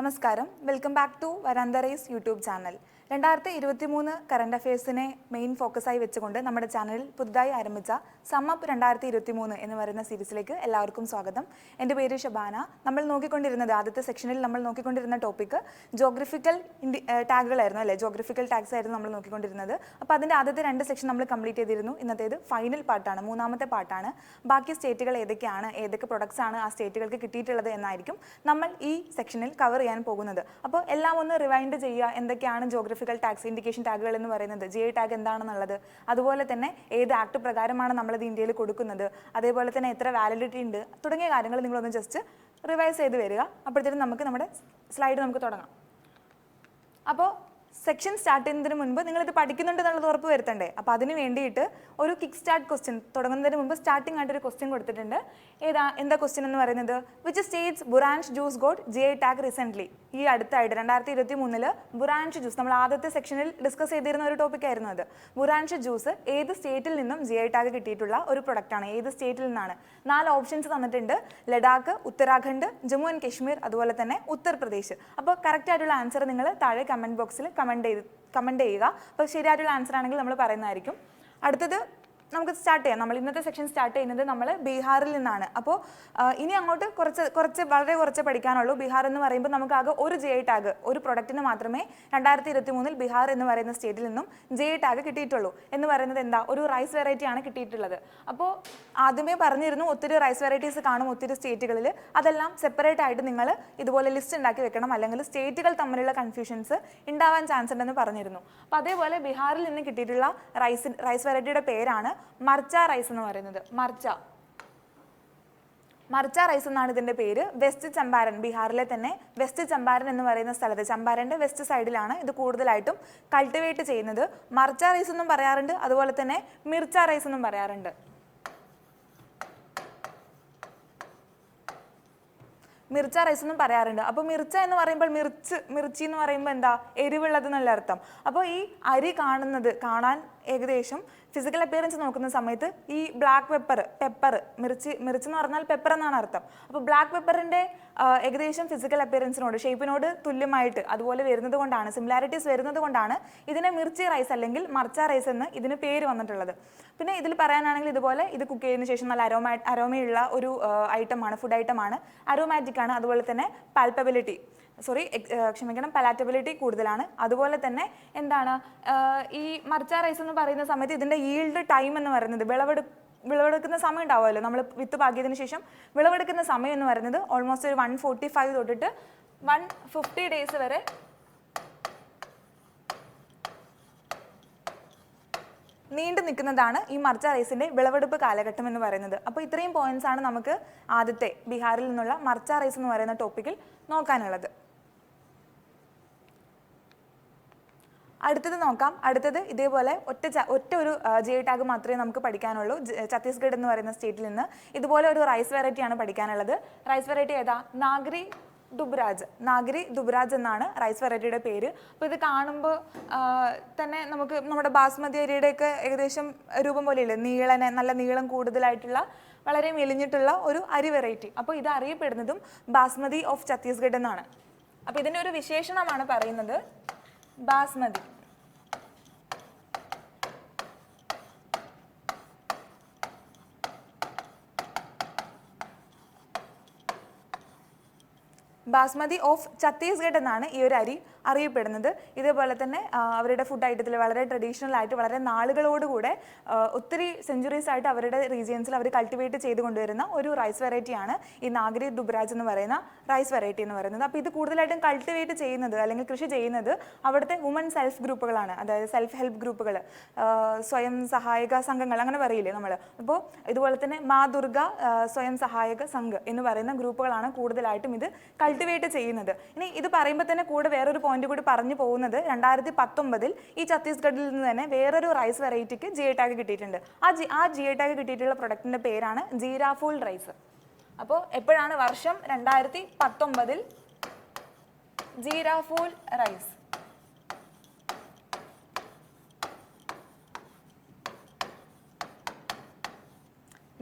നമസ്കാരം, welcome back to veranda race YouTube channel. 2023 current അഫയേഴ്സിനെ main ഫോക്കസായി വെച്ചുകൊണ്ട് നമ്മുടെ ചാനലിൽ പുതുതായി ആരംഭിച്ച സമ്മപ്പ് 2023 എന്ന് പറയുന്ന സീരീസിലേക്ക് എല്ലാവർക്കും സ്വാഗതം. എൻ്റെ പേര് ഷബാന. നമ്മൾ നോക്കിക്കൊണ്ടിരുന്നത് ആദ്യത്തെ സെക്ഷനിൽ നമ്മൾ നോക്കിക്കൊണ്ടിരുന്ന ടോപ്പിക് ജോഗ്രഫിക്കൽ ടാഗുകളായിരുന്നു അല്ലേ? ജോഗ്രഫിക്കൽ ടാഗ്സ് ആയിരുന്നു നമ്മൾ നോക്കിക്കൊണ്ടിരുന്നത്. അപ്പോൾ അതിൻ്റെ ആദ്യത്തെ 2 സെക്ഷൻ നമ്മൾ കംപ്ലീറ്റ് ചെയ്തിരുന്നു. ഇന്നത്തേത് ഫൈനൽ പാർട്ടാണ്, 3ാമത്തെ പാർട്ടാണ്. ബാക്കി സ്റ്റേറ്റുകൾ ഏതൊക്കെയാണ്, ഏതൊക്കെ പ്രൊഡക്ട്സ് ആണ് ആ സ്റ്റേറ്റുകൾക്ക് കിട്ടിയിട്ടുള്ളത് എന്നായിരിക്കും നമ്മൾ ഈ സെക്ഷനിൽ കവർ ചെയ്യാൻ പോകുന്നത്. അപ്പോൾ എല്ലാം ഒന്ന് റിവൈൻഡ് ചെയ്യുക. എന്തൊക്കെയാണ് ജോഗ്രഫിക്കൽ ടാഗ്സ്, ഇൻഡിക്കേഷൻ ടാഗുകൾ എന്ന് പറയുന്നത്, GI ടാഗ് എന്താണെന്നുള്ളത്, അതുപോലെ തന്നെ ഏത് ആക്ട് പ്രകാരമാണ് നമ്മളത് ഇന്ത്യയിൽ കൊടുക്കുന്നത്, അതേപോലെ തന്നെ എത്ര വാലിഡിറ്റി ഉണ്ട് തുടങ്ങിയ കാര്യങ്ങൾ നിങ്ങളൊന്ന് ജസ്റ്റ് റിവൈസ് ചെയ്ത് വരിക. അപ്പോഴത്തേക്കും നമുക്ക് നമ്മുടെ സ്ലൈഡ് നമുക്ക് തുടങ്ങാം. അപ്പോൾ സെക്ഷൻ സ്റ്റാർട്ട് ചെയ്യുന്നതിന് മുൻപ് നിങ്ങളിത് പഠിക്കുന്നുണ്ട് എന്നുള്ളത് ഉറപ്പ് വരുത്തണ്ടേ? അപ്പോൾ അതിന് വേണ്ടിയിട്ട് ഒരു കിക്ക് സ്റ്റാർട്ട് ക്വസ്റ്റ്യൻ തുടങ്ങുന്നതിന് മുമ്പ് സ്റ്റാർട്ടിംഗ് ആയിട്ടൊരു ക്വസ്റ്റ്യൻ കൊടുത്തിട്ടുണ്ട്. എന്താ ക്വസ്റ്റ്യൻ എന്ന് പറയുന്നത്? Which states buransh juice got GI tag recently? ഈ അടുത്തായിട്ട് 2023 ബുറാൻഷ് ജ്യൂസ്, നമ്മൾ ആദ്യത്തെ സെക്ഷനിൽ ഡിസ്കസ് ചെയ്തിരുന്ന ഒരു ടോപ്പിക് ആയിരുന്നു അത്. ബുറാൻഷ് ജ്യൂസ് ഏത് സ്റ്റേറ്റിൽ നിന്നും GI ടാഗ് കിട്ടിയിട്ടുള്ള ഒരു പ്രൊഡക്റ്റാണ്? ഏത് സ്റ്റേറ്റിൽ നിന്നാണ്? 4 ഓപ്ഷൻസ് തന്നിട്ടുണ്ട്: ലഡാക്ക്, ഉത്തരാഖണ്ഡ്, ജമ്മു ആൻഡ് കശ്മീർ, അതുപോലെ തന്നെ ഉത്തർപ്രദേശ്. അപ്പോൾ കറക്റ്റ് ആയിട്ടുള്ള ആൻസർ നിങ്ങൾ താഴെ കമൻറ്റ് ബോക്സിൽ കമൻറ്റ് ചെയ്യുക. അപ്പോൾ ശരിയായിട്ടുള്ള ആൻസർ ആണെങ്കിൽ നമ്മൾ പറയുന്നതായിരിക്കും. അടുത്തത് നമുക്ക് സ്റ്റാർട്ട് ചെയ്യാം. നമ്മൾ ഇന്നത്തെ സെക്ഷൻ സ്റ്റാർട്ട് ചെയ്യുന്നത് നമ്മൾ ബീഹാറിൽ നിന്നാണ്. അപ്പോൾ ഇനി അങ്ങോട്ട് വളരെ കുറച്ച് പഠിക്കാനുള്ളൂ. ബീഹാർ എന്ന് പറയുമ്പോൾ നമുക്ക് ആകെ ഒരു GI ടാഗ്, ഒരു പ്രൊഡക്റ്റിന് മാത്രമേ 2023 ബീഹാർ എന്ന് പറയുന്ന സ്റ്റേറ്റിൽ നിന്നും GI ടാഗ് കിട്ടിയിട്ടുള്ളൂ. എന്ന് പറയുന്നത് എന്താ? ഒരു റൈസ് വെറൈറ്റി ആണ് കിട്ടിയിട്ടുള്ളത്. അപ്പോൾ ആദ്യമേ പറഞ്ഞിരുന്നു ഒത്തിരി റൈസ് വെറൈറ്റീസ് കാണും ഒത്തിരി സ്റ്റേറ്റുകളിൽ. അതെല്ലാം സെപ്പറേറ്റ് ആയിട്ട് നിങ്ങൾ ഇതുപോലെ ലിസ്റ്റ് ഉണ്ടാക്കി വെക്കണം, അല്ലെങ്കിൽ സ്റ്റേറ്റുകൾ തമ്മിലുള്ള കൺഫ്യൂഷൻസ് ഉണ്ടാവാൻ ചാൻസ് ഉണ്ടെന്ന് പറഞ്ഞിരുന്നു. അപ്പോൾ അതേപോലെ ബീഹാറിൽ നിന്ന് കിട്ടിയിട്ടുള്ള റൈസ് വെറൈറ്റിയുടെ പേരാണ് മർച്ച റൈസ് എന്ന് പറയുന്നത്. മർച്ച റൈസ് എന്നാണ് ഇതിന്റെ പേര്. വെസ്റ്റ് ചമ്പാരൻ, ബീഹാറിലെ തന്നെ വെസ്റ്റ് ചമ്പാരൻ എന്ന് പറയുന്ന സ്ഥലത്ത്, ചമ്പാരന്റെ വെസ്റ്റ് സൈഡിലാണ് ഇത് കൂടുതലായിട്ടും കൾട്ടിവേറ്റ് ചെയ്യുന്നത്. മർച്ച റൈസ് എന്നും പറയാറുണ്ട്, അതുപോലെ തന്നെ മിർച്ച റൈസ് എന്നും പറയാറുണ്ട്. മിർച്ച റൈസ് എന്നും പറയാറുണ്ട്. അപ്പോൾ മിർച്ച എന്ന് പറയുമ്പോൾ മിർച്ചി എന്ന് പറയുമ്പോൾ എന്താ? എരിവുള്ളത് എന്നുള്ള അർത്ഥം. അപ്പോൾ ഈ അരി കാണാൻ ഏകദേശം ഫിസിക്കൽ അപ്പിയറൻസ് നോക്കുന്ന സമയത്ത് ഈ ബ്ലാക്ക് പെപ്പർ മിർച്ച് എന്ന് പറഞ്ഞാൽ പെപ്പർ എന്നാണ് അർത്ഥം. അപ്പോൾ ബ്ലാക്ക് പെപ്പറിൻ്റെ ഏകദേശം ഫിസിക്കൽ അപ്പിയറൻസിനോട്, ഷേപ്പിനോട് തുല്യമായിട്ട് അതുപോലെ വരുന്നത് കൊണ്ടാണ്, സിമിലാരിറ്റീസ് വരുന്നത് കൊണ്ടാണ് ഇതിനെ മിർച്ചി റൈസ് അല്ലെങ്കിൽ മർച്ച റൈസ് എന്ന് ഇതിന് പേര് വന്നിട്ടുള്ളത്. പിന്നെ ഇതിൽ പറയാനാണെങ്കിൽ ഇതുപോലെ ഇത് കുക്ക് ചെയ്തതിനു ശേഷം നല്ല അരോമയുള്ള ഒരു ഐറ്റമാണ്, ഫുഡ് ഐറ്റമാണ്, അരോമാറ്റിക് ആണ്. അതുപോലെ തന്നെ പലാറ്റബിലിറ്റി കൂടുതലാണ്. അതുപോലെ തന്നെ എന്താണ്, ഈ മർച്ച റൈസ് എന്ന് പറയുന്ന സമയത്ത് ഇതിൻ്റെ ഈൽഡ് ടൈം എന്ന് പറയുന്നത്, വിളവെടുക്കുന്ന സമയം ഉണ്ടാവുമല്ലോ, നമ്മൾ വിത്ത് പാകിയതിനു ശേഷം വിളവെടുക്കുന്ന സമയം എന്ന് പറയുന്നത് ഓൾമോസ്റ്റ് ഒരു 145 തൊട്ടിട്ട് 150 ഡേയ്സ് വരെ നീണ്ടു നിൽക്കുന്നതാണ് ഈ മർച്ച റൈസിന്റെ വിളവെടുപ്പ് കാലഘട്ടം എന്ന് പറയുന്നത്. അപ്പോൾ ഇത്രയും പോയിന്റ്സ് ആണ് നമുക്ക് ആദ്യത്തെ ബീഹാറിൽ നിന്നുള്ള മർച്ച റൈസ് എന്ന് പറയുന്ന ടോപ്പിക്കിൽ നോക്കാനുള്ളത്. അടുത്തത് നോക്കാം. അടുത്തത് ഇതേപോലെ ഒറ്റ ഒരു GI ടാഗ് മാത്രമേ നമുക്ക് പഠിക്കാനുള്ളൂ. ഛത്തീസ്ഗഡ് എന്ന് പറയുന്ന സ്റ്റേറ്റിൽ നിന്ന് ഇതുപോലെ ഒരു റൈസ് വെറൈറ്റിയാണ് പഠിക്കാനുള്ളത്. റൈസ് വെറൈറ്റി ഏതാ? നാഗരി ദുബ്രാജ് എന്നാണ് റൈസ് വെറൈറ്റിയുടെ പേര്. അപ്പോൾ ഇത് കാണുമ്പോൾ തന്നെ നമുക്ക് നമ്മുടെ ബാസ്മതി അരിയുടെയൊക്കെ ഏകദേശം രൂപം പോലെയില്ലേ, നല്ല നീളം കൂടുതലായിട്ടുള്ള വളരെ മെലിഞ്ഞിട്ടുള്ള ഒരു അരി വെറൈറ്റി. അപ്പോൾ ഇത് അറിയപ്പെടുന്നതും ബാസ്മതി ഓഫ് ഛത്തീസ്ഗഡ് എന്നാണ്. അപ്പോൾ ഇതിൻ്റെ ഒരു വിശേഷണമാണ് പറയുന്നത് ബാസ്മതി. ബാസ്മതി ഓഫ് ഛത്തീസ്ഗഡ് എന്നാണ് ഈ ഒരു അരി അറിയപ്പെടുന്നത്. ഇതേപോലെ തന്നെ അവരുടെ ഫുഡ് ഐറ്റത്തിൽ വളരെ ട്രഡീഷണൽ ആയിട്ട് വളരെ നാളുകളോടുകൂടെ ഒത്തിരി സെഞ്ചുറീസ് ആയിട്ട് അവരുടെ റീജിയൻസിൽ അവർ കൾട്ടിവേറ്റ് ചെയ്ത് കൊണ്ടുവരുന്ന ഒരു റൈസ് വെറൈറ്റിയാണ് ഈ നാഗരി ദുബ്രാജ് എന്ന് പറയുന്ന റൈസ് വെറൈറ്റി എന്ന് പറയുന്നത്. അപ്പോൾ ഇത് കൂടുതലായിട്ടും കൾട്ടിവേറ്റ് ചെയ്യുന്നത് അല്ലെങ്കിൽ കൃഷി ചെയ്യുന്നത് അവിടുത്തെ വുമൺ സെൽഫ് ഗ്രൂപ്പുകളാണ്, അതായത് സെൽഫ് ഹെൽപ്പ് ഗ്രൂപ്പുകൾ, സ്വയം സഹായക സംഘങ്ങൾ അങ്ങനെ പറയില്ലേ നമ്മൾ. അപ്പോൾ ഇതുപോലെ തന്നെ മാ ദുർഗ സ്വയം സഹായക സംഘ് എന്ന് പറയുന്ന ഗ്രൂപ്പുകളാണ് കൂടുതലായിട്ടും ഇത് കൾട്ടിവേറ്റ് ചെയ്യുന്നത്. ഇനി ഇത് പറയുമ്പോൾ തന്നെ കൂടെ വേറൊരു പോയിന്റ് കൂടി പറഞ്ഞു പോകുന്നത്, 2019 ഈ ഛത്തീസ്ഗഡിൽ നിന്ന് തന്നെ വേറൊരു റൈസ് വെറൈറ്റിക്ക് GI ടാഗ് കിട്ടിയിട്ടുണ്ട്. ആ GI ടാഗ് കിട്ടിയിട്ടുള്ള പ്രൊഡക്റ്റിന്റെ പേരാണ് ജീരാഫൂൾ റൈസ്. അപ്പോൾ എപ്പോഴാണ്? വർഷം 2019 ജീരാഫൂൾ റൈസ്.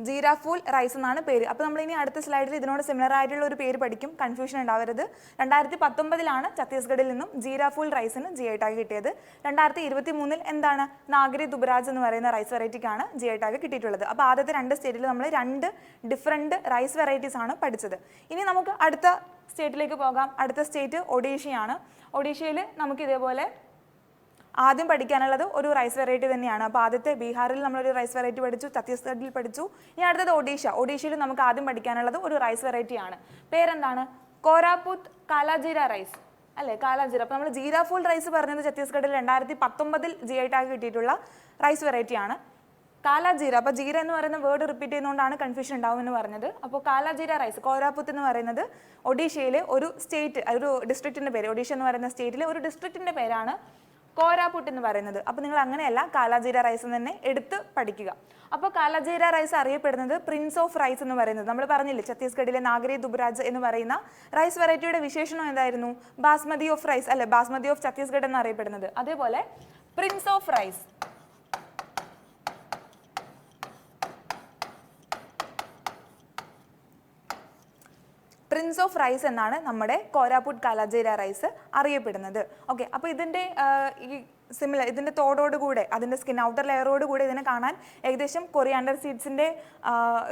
ജീരാഫൂൽ റൈസ് എന്നാണ് പേര്. അപ്പോൾ നമ്മൾ ഇനി അടുത്ത സ്ലൈഡിൽ ഇതിനോട് സിമിലർ ആയിട്ടുള്ള ഒരു പേര് പഠിക്കും, കൺഫ്യൂഷൻ ഉണ്ടാവരുത്. 2019 ഛത്തീസ്ഗഡിൽ നിന്നും ജീരാഫൂൽ റൈസിന് GI ടാഗ് കിട്ടിയത്. 2023 എന്താണ് നാഗരി ദുബരാജ് എന്ന് പറയുന്ന റൈസ് വെറൈറ്റിക്കാണ് GI ടാഗ് കിട്ടിയിട്ടുള്ളത്. അപ്പോൾ ആദ്യത്തെ 2 സ്റ്റേറ്റിൽ നമ്മൾ 2 ഡിഫറെൻറ്റ് റൈസ് വെറൈറ്റീസ് ആണ് പഠിച്ചത്. ഇനി നമുക്ക് അടുത്ത സ്റ്റേറ്റിലേക്ക് പോകാം. അടുത്ത സ്റ്റേറ്റ് ഒഡീഷയാണ്. ഒഡീഷയിൽ നമുക്ക് ഇതേപോലെ ആദ്യം പഠിക്കാനുള്ളത് ഒരു റൈസ് വെറൈറ്റി തന്നെയാണ്. അപ്പോൾ ആദ്യത്തെ ബീഹാറിൽ നമ്മളൊരു റൈസ് വെറൈറ്റി പഠിച്ചു, ഛത്തീസ്ഗഡിൽ പഠിച്ചു. ഇനി അടുത്തത് ഒഡീഷ. ഒഡീഷയിൽ നമുക്ക് ആദ്യം പഠിക്കാനുള്ളത് ഒരു റൈസ് വെറൈറ്റിയാണ്. പേരെന്താണ്? കോരാപുത്ത് കാലാജീര റൈസ് അല്ലേ, കാലാജീര. അപ്പോൾ നമ്മൾ ജീരാഫൂൽ റൈസ് പറഞ്ഞത് ഛത്തീസ്ഗഡിൽ 2019 GI ടാഗ് കിട്ടിയിട്ടുള്ള റൈസ് വെറൈറ്റിയാണ്. കാലാജീര, അപ്പോൾ ജീര എന്ന് പറയുന്ന വേർഡ് റിപ്പീറ്റ് ചെയ്യുന്നതുകൊണ്ടാണ് കൺഫ്യൂഷൻ ഉണ്ടാവും എന്ന് പറഞ്ഞത്. അപ്പോൾ കാലാജീര റൈസ്, കോരാപുത്ത് എന്ന് പറയുന്നത് ഒഡീഷയിലെ ഒരു സ്റ്റേറ്റ്, ഒരു ഡിസ്ട്രിക്റ്റിൻ്റെ പേര്. ഒഡീഷ എന്ന് പറയുന്ന സ്റ്റേറ്റിലെ ഒരു ഡിസ്ട്രിക്റ്റിൻ്റെ പേരാണ് കോരാപുട്ട് എന്ന് പറയുന്നത്. അപ്പോൾ നിങ്ങൾ അങ്ങനെയല്ല കാലാജീര റൈസ് തന്നെ എടുത്ത് പഠിക്കുക. അപ്പോൾ കാലാജീര റൈസ് അറിയപ്പെടുന്നത് പ്രിൻസ് ഓഫ് റൈസ് എന്ന് പറയുന്നത്. നമ്മൾ പറഞ്ഞില്ലേ ഛത്തീസ്ഗഡിലെ നാഗരി ദുബരാജ് എന്ന് പറയുന്ന റൈസ് വെറൈറ്റിയുടെ വിശേഷണം എന്തായിരുന്നു? ബാസ്മതി ഓഫ് റൈസ് അല്ലെ, ബാസ്മതി ഓഫ് ഛത്തീസ്ഗഡ് എന്ന് അറിയപ്പെടുന്നത്. അതേപോലെ prince of rice, prince of rice എന്നാണ് നമ്മുടെ കോരാപുട്ട് കാലാജീര റൈസ് അറിയപ്പെടുന്നത്. ഓക്കെ, അപ്പോൾ ഇതിൻ്റെ ഈ ഇതിൻ്റെ തോടോടുകൂടെ, അതിൻ്റെ സ്കിൻ ഔട്ടർ ലെയറോട് കൂടെ ഇതിനെ കാണാൻ ഏകദേശം കൊറിയാണ്ടർ സീഡ്സിൻ്റെ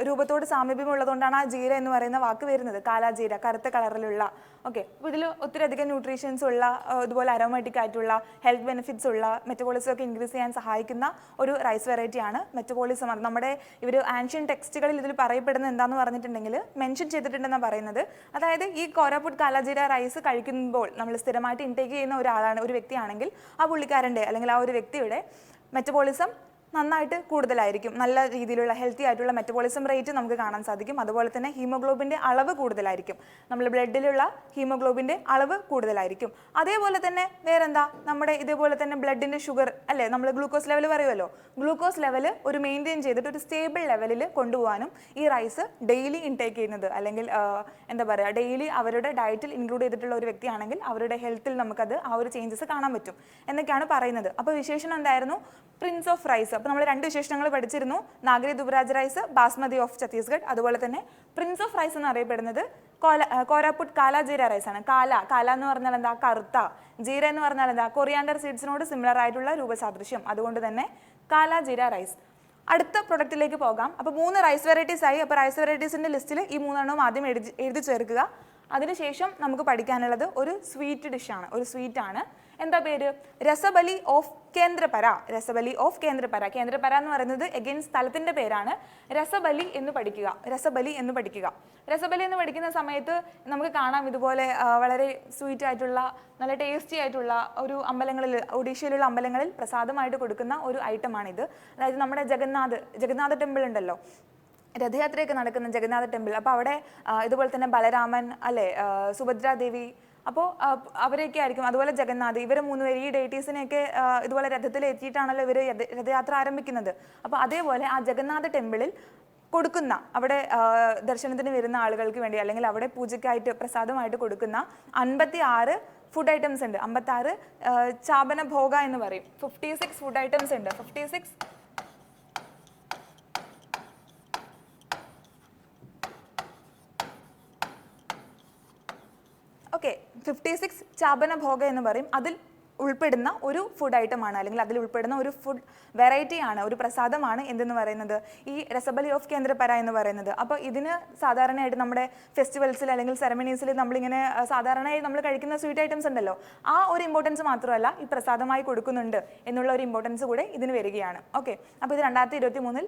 രൂപത്തോട് സാമീപ്യമുള്ളതുകൊണ്ടാണ് ആ ജീര എന്ന് പറയുന്ന വാക്ക് വരുന്നത്. കാലാജീര, കറുത്ത കളറിലുള്ള. ഓക്കെ, അപ്പോൾ ഇതിൽ ഒത്തിരി അധികം ന്യൂട്രീഷ്യൻസ് ഉള്ള, ഇതുപോലെ അരോമാറ്റിക് ആയിട്ടുള്ള, ഹെൽത്ത് ബെനിഫിറ്റ്സ് ഉള്ള, മെറ്റബോളിസം ഒക്കെ ഇൻക്രീസ് ചെയ്യാൻ സഹായിക്കുന്ന ഒരു റൈസ് വെറൈറ്റിയാണ്. മെറ്റബോളിസം നമ്മുടെ ഇവർ ആൻഷ്യൻ ടെക്സ്റ്റുകളിൽ ഇതിൽ പറയപ്പെടുന്നത് എന്താണെന്ന് പറഞ്ഞിട്ടുണ്ടെങ്കിൽ മെൻഷൻ ചെയ്തിട്ടുണ്ടെന്നാണ് പറയുന്നത്. അതായത് ഈ കോരാപുട്ട് കാലാജീര റൈസ് കഴിക്കുമ്പോൾ നമ്മൾ സ്ഥിരമായിട്ട് ഇൻടേക്ക് ചെയ്യുന്ന ഒരാളാണ്, ഒരു വ്യക്തിയാണെങ്കിൽ ആ പുള്ളിക്കാരൻ്റെ അല്ലെങ്കിൽ ആ ഒരു വ്യക്തിയുടെ മെറ്റബോളിസം നന്നായിട്ട് കൂടുതലായിരിക്കും. നല്ല രീതിയിലുള്ള ഹെൽത്തി ആയിട്ടുള്ള മെറ്റബോളിസം റേറ്റ് നമുക്ക് കാണാൻ സാധിക്കും. അതുപോലെ തന്നെ ഹീമോഗ്ലോബിൻ്റെ അളവ് കൂടുതലായിരിക്കും. നമ്മൾ ബ്ലഡിലുള്ള ഹീമോഗ്ലോബിൻ്റെ അളവ് കൂടുതലായിരിക്കും. അതേപോലെ തന്നെ വേറെന്താ, നമ്മുടെ ഇതേപോലെ തന്നെ ബ്ലഡിൻ്റെ ഷുഗർ അല്ലേ, നമ്മൾ ഗ്ലൂക്കോസ് ലെവൽ പറയുമല്ലോ, ഗ്ലൂക്കോസ് ലെവൽ ഒരു മെയിൻറ്റെയിൻ ചെയ്തിട്ട് ഒരു സ്റ്റേബിൾ ലെവലിൽ കൊണ്ടുപോകാനും ഈ റൈസ് ഡെയിലി ഇൻടേക്ക് ചെയ്യുന്നത്, അല്ലെങ്കിൽ എന്താ പറയുക, ഡെയിലി അവരുടെ ഡയറ്റിൽ ഇൻക്ലൂഡ് ചെയ്തിട്ടുള്ള ഒരു വ്യക്തിയാണെങ്കിൽ അവരുടെ ഹെൽത്തിൽ നമുക്കത് ആ ഒരു ചേഞ്ചസ് കാണാൻ പറ്റും എന്നൊക്കെയാണ് പറയുന്നത്. അപ്പോൾ വിശേഷണം എന്തായിരുന്നു? Prince of rice. അപ്പോൾ നമ്മൾ 2 വിശേഷണങ്ങൾ പഠിച്ചിരുന്നു. Nagri Dubraj rice, basmati of Chhattisgarh. അതുപോലെ തന്നെ പ്രിൻസ് ഓഫ് റൈസ് എന്ന് അറിയപ്പെടുന്നത് കോരാപുട്ട് കാലാജീര റൈസ് ആണ്. കാല എന്ന് പറഞ്ഞാൽ എന്താ? കറുത്ത. ജീര എന്ന് പറഞ്ഞാൽ എന്താ? കൊറിയാണ്ടർ സീഡ്സിനോട് സിമിലർ ആയിട്ടുള്ള രൂപസാദൃശ്യം. അതുകൊണ്ട് തന്നെ കാലാജീര റൈസ്. അടുത്ത പ്രൊഡക്റ്റിലേക്ക് പോകാം. അപ്പോൾ 3 റൈസ് വെറൈറ്റീസ് ആയി. അപ്പോൾ റൈസ് വെറൈറ്റീസിൻ്റെ ലിസ്റ്റിൽ ഈ 3 ആദ്യം എഴുതി ചേർക്കുക. അതിനുശേഷം നമുക്ക് പഠിക്കാനുള്ളത് ഒരു സ്വീറ്റ് ഡിഷാണ്, ഒരു സ്വീറ്റാണ്. എന്താ പേര്? രസബലി ഓഫ് കേന്ദ്രപര. രസബലി ഓഫ് കേന്ദ്രപര. കേന്ദ്രപര എന്ന് പറയുന്നത് എഗെയിൻ സ്ഥലത്തിൻ്റെ പേരാണ്. രസബലി എന്ന് പഠിക്കുക. രസബലി എന്ന് പഠിക്കുക. രസബലി എന്ന് പഠിക്കുന്ന സമയത്ത് നമുക്ക് കാണാം ഇതുപോലെ വളരെ സ്വീറ്റ് ആയിട്ടുള്ള, നല്ല ടേസ്റ്റി ആയിട്ടുള്ള ഒരു അമ്പലങ്ങളിൽ, ഒഡീഷയിലുള്ള അമ്പലങ്ങളിൽ പ്രസാദമായിട്ട് കൊടുക്കുന്ന ഒരു ഐറ്റമാണിത്. അതായത് നമ്മുടെ ജഗന്നാഥ ടെമ്പിൾ ഉണ്ടല്ലോ, രഥയാത്രയൊക്കെ നടക്കുന്ന ജഗന്നാഥ ടെമ്പിൾ. അപ്പോൾ അവിടെ ഇതുപോലെ തന്നെ ബലരാമൻ അല്ലേ, സുഭദ്രാദേവി, അപ്പോൾ അവരെയൊക്കെ ആയിരിക്കും. അതുപോലെ ജഗന്നാഥ്, ഇവർ 3 പേര്, ഈ ഡേറ്റീസിനെയൊക്കെ ഇതുപോലെ രഥത്തിൽ എത്തിയിട്ടാണല്ലോ ഇവർ രഥയാത്ര ആരംഭിക്കുന്നത്. അപ്പോൾ അതേപോലെ ആ ജഗന്നാഥ ടെമ്പിളിൽ കൊടുക്കുന്ന, അവിടെ ദർശനത്തിന് വരുന്ന ആളുകൾക്ക് വേണ്ടി, അല്ലെങ്കിൽ അവിടെ പൂജയ്ക്കായിട്ട് പ്രസാദമായിട്ട് കൊടുക്കുന്ന 56 ഫുഡ് ഐറ്റംസ് ഉണ്ട്. 56 ചാപന ഭോഗ എന്ന് പറയും. 56 ഫുഡ് ഐറ്റംസ് ഉണ്ട്. 56 ഓക്കെ, 56 ചാപന ഭോഗ എന്ന് പറയും. അതിൽ ഉൾപ്പെടുന്ന ഒരു ഫുഡ് ഐറ്റമാണ്, അല്ലെങ്കിൽ അതിൽ ഉൾപ്പെടുന്ന ഒരു ഫുഡ് വെറൈറ്റിയാണ്, ഒരു പ്രസാദമാണ് എന്തെന്ന് പറയുന്നത്, ഈ രസബലി ഓഫ് കേന്ദ്രപര എന്ന് പറയുന്നത്. അപ്പോൾ ഇതിന് സാധാരണയായിട്ട് നമ്മുടെ ഫെസ്റ്റിവൽസിൽ അല്ലെങ്കിൽ സെറമണീസിൽ നമ്മളിങ്ങനെ സാധാരണയായി നമ്മൾ കഴിക്കുന്ന സ്വീറ്റ് ഐറ്റംസ് ഉണ്ടല്ലോ, ആ ഒരു ഇമ്പോർട്ടൻസ് മാത്രമല്ല ഈ പ്രസാദമായി കൊടുക്കുന്നുണ്ട് എന്നുള്ള ഒരു ഇമ്പോർട്ടൻസ് കൂടെ ഇതിന് വരികയാണ്. ഓക്കെ, അപ്പോൾ ഇത് 2023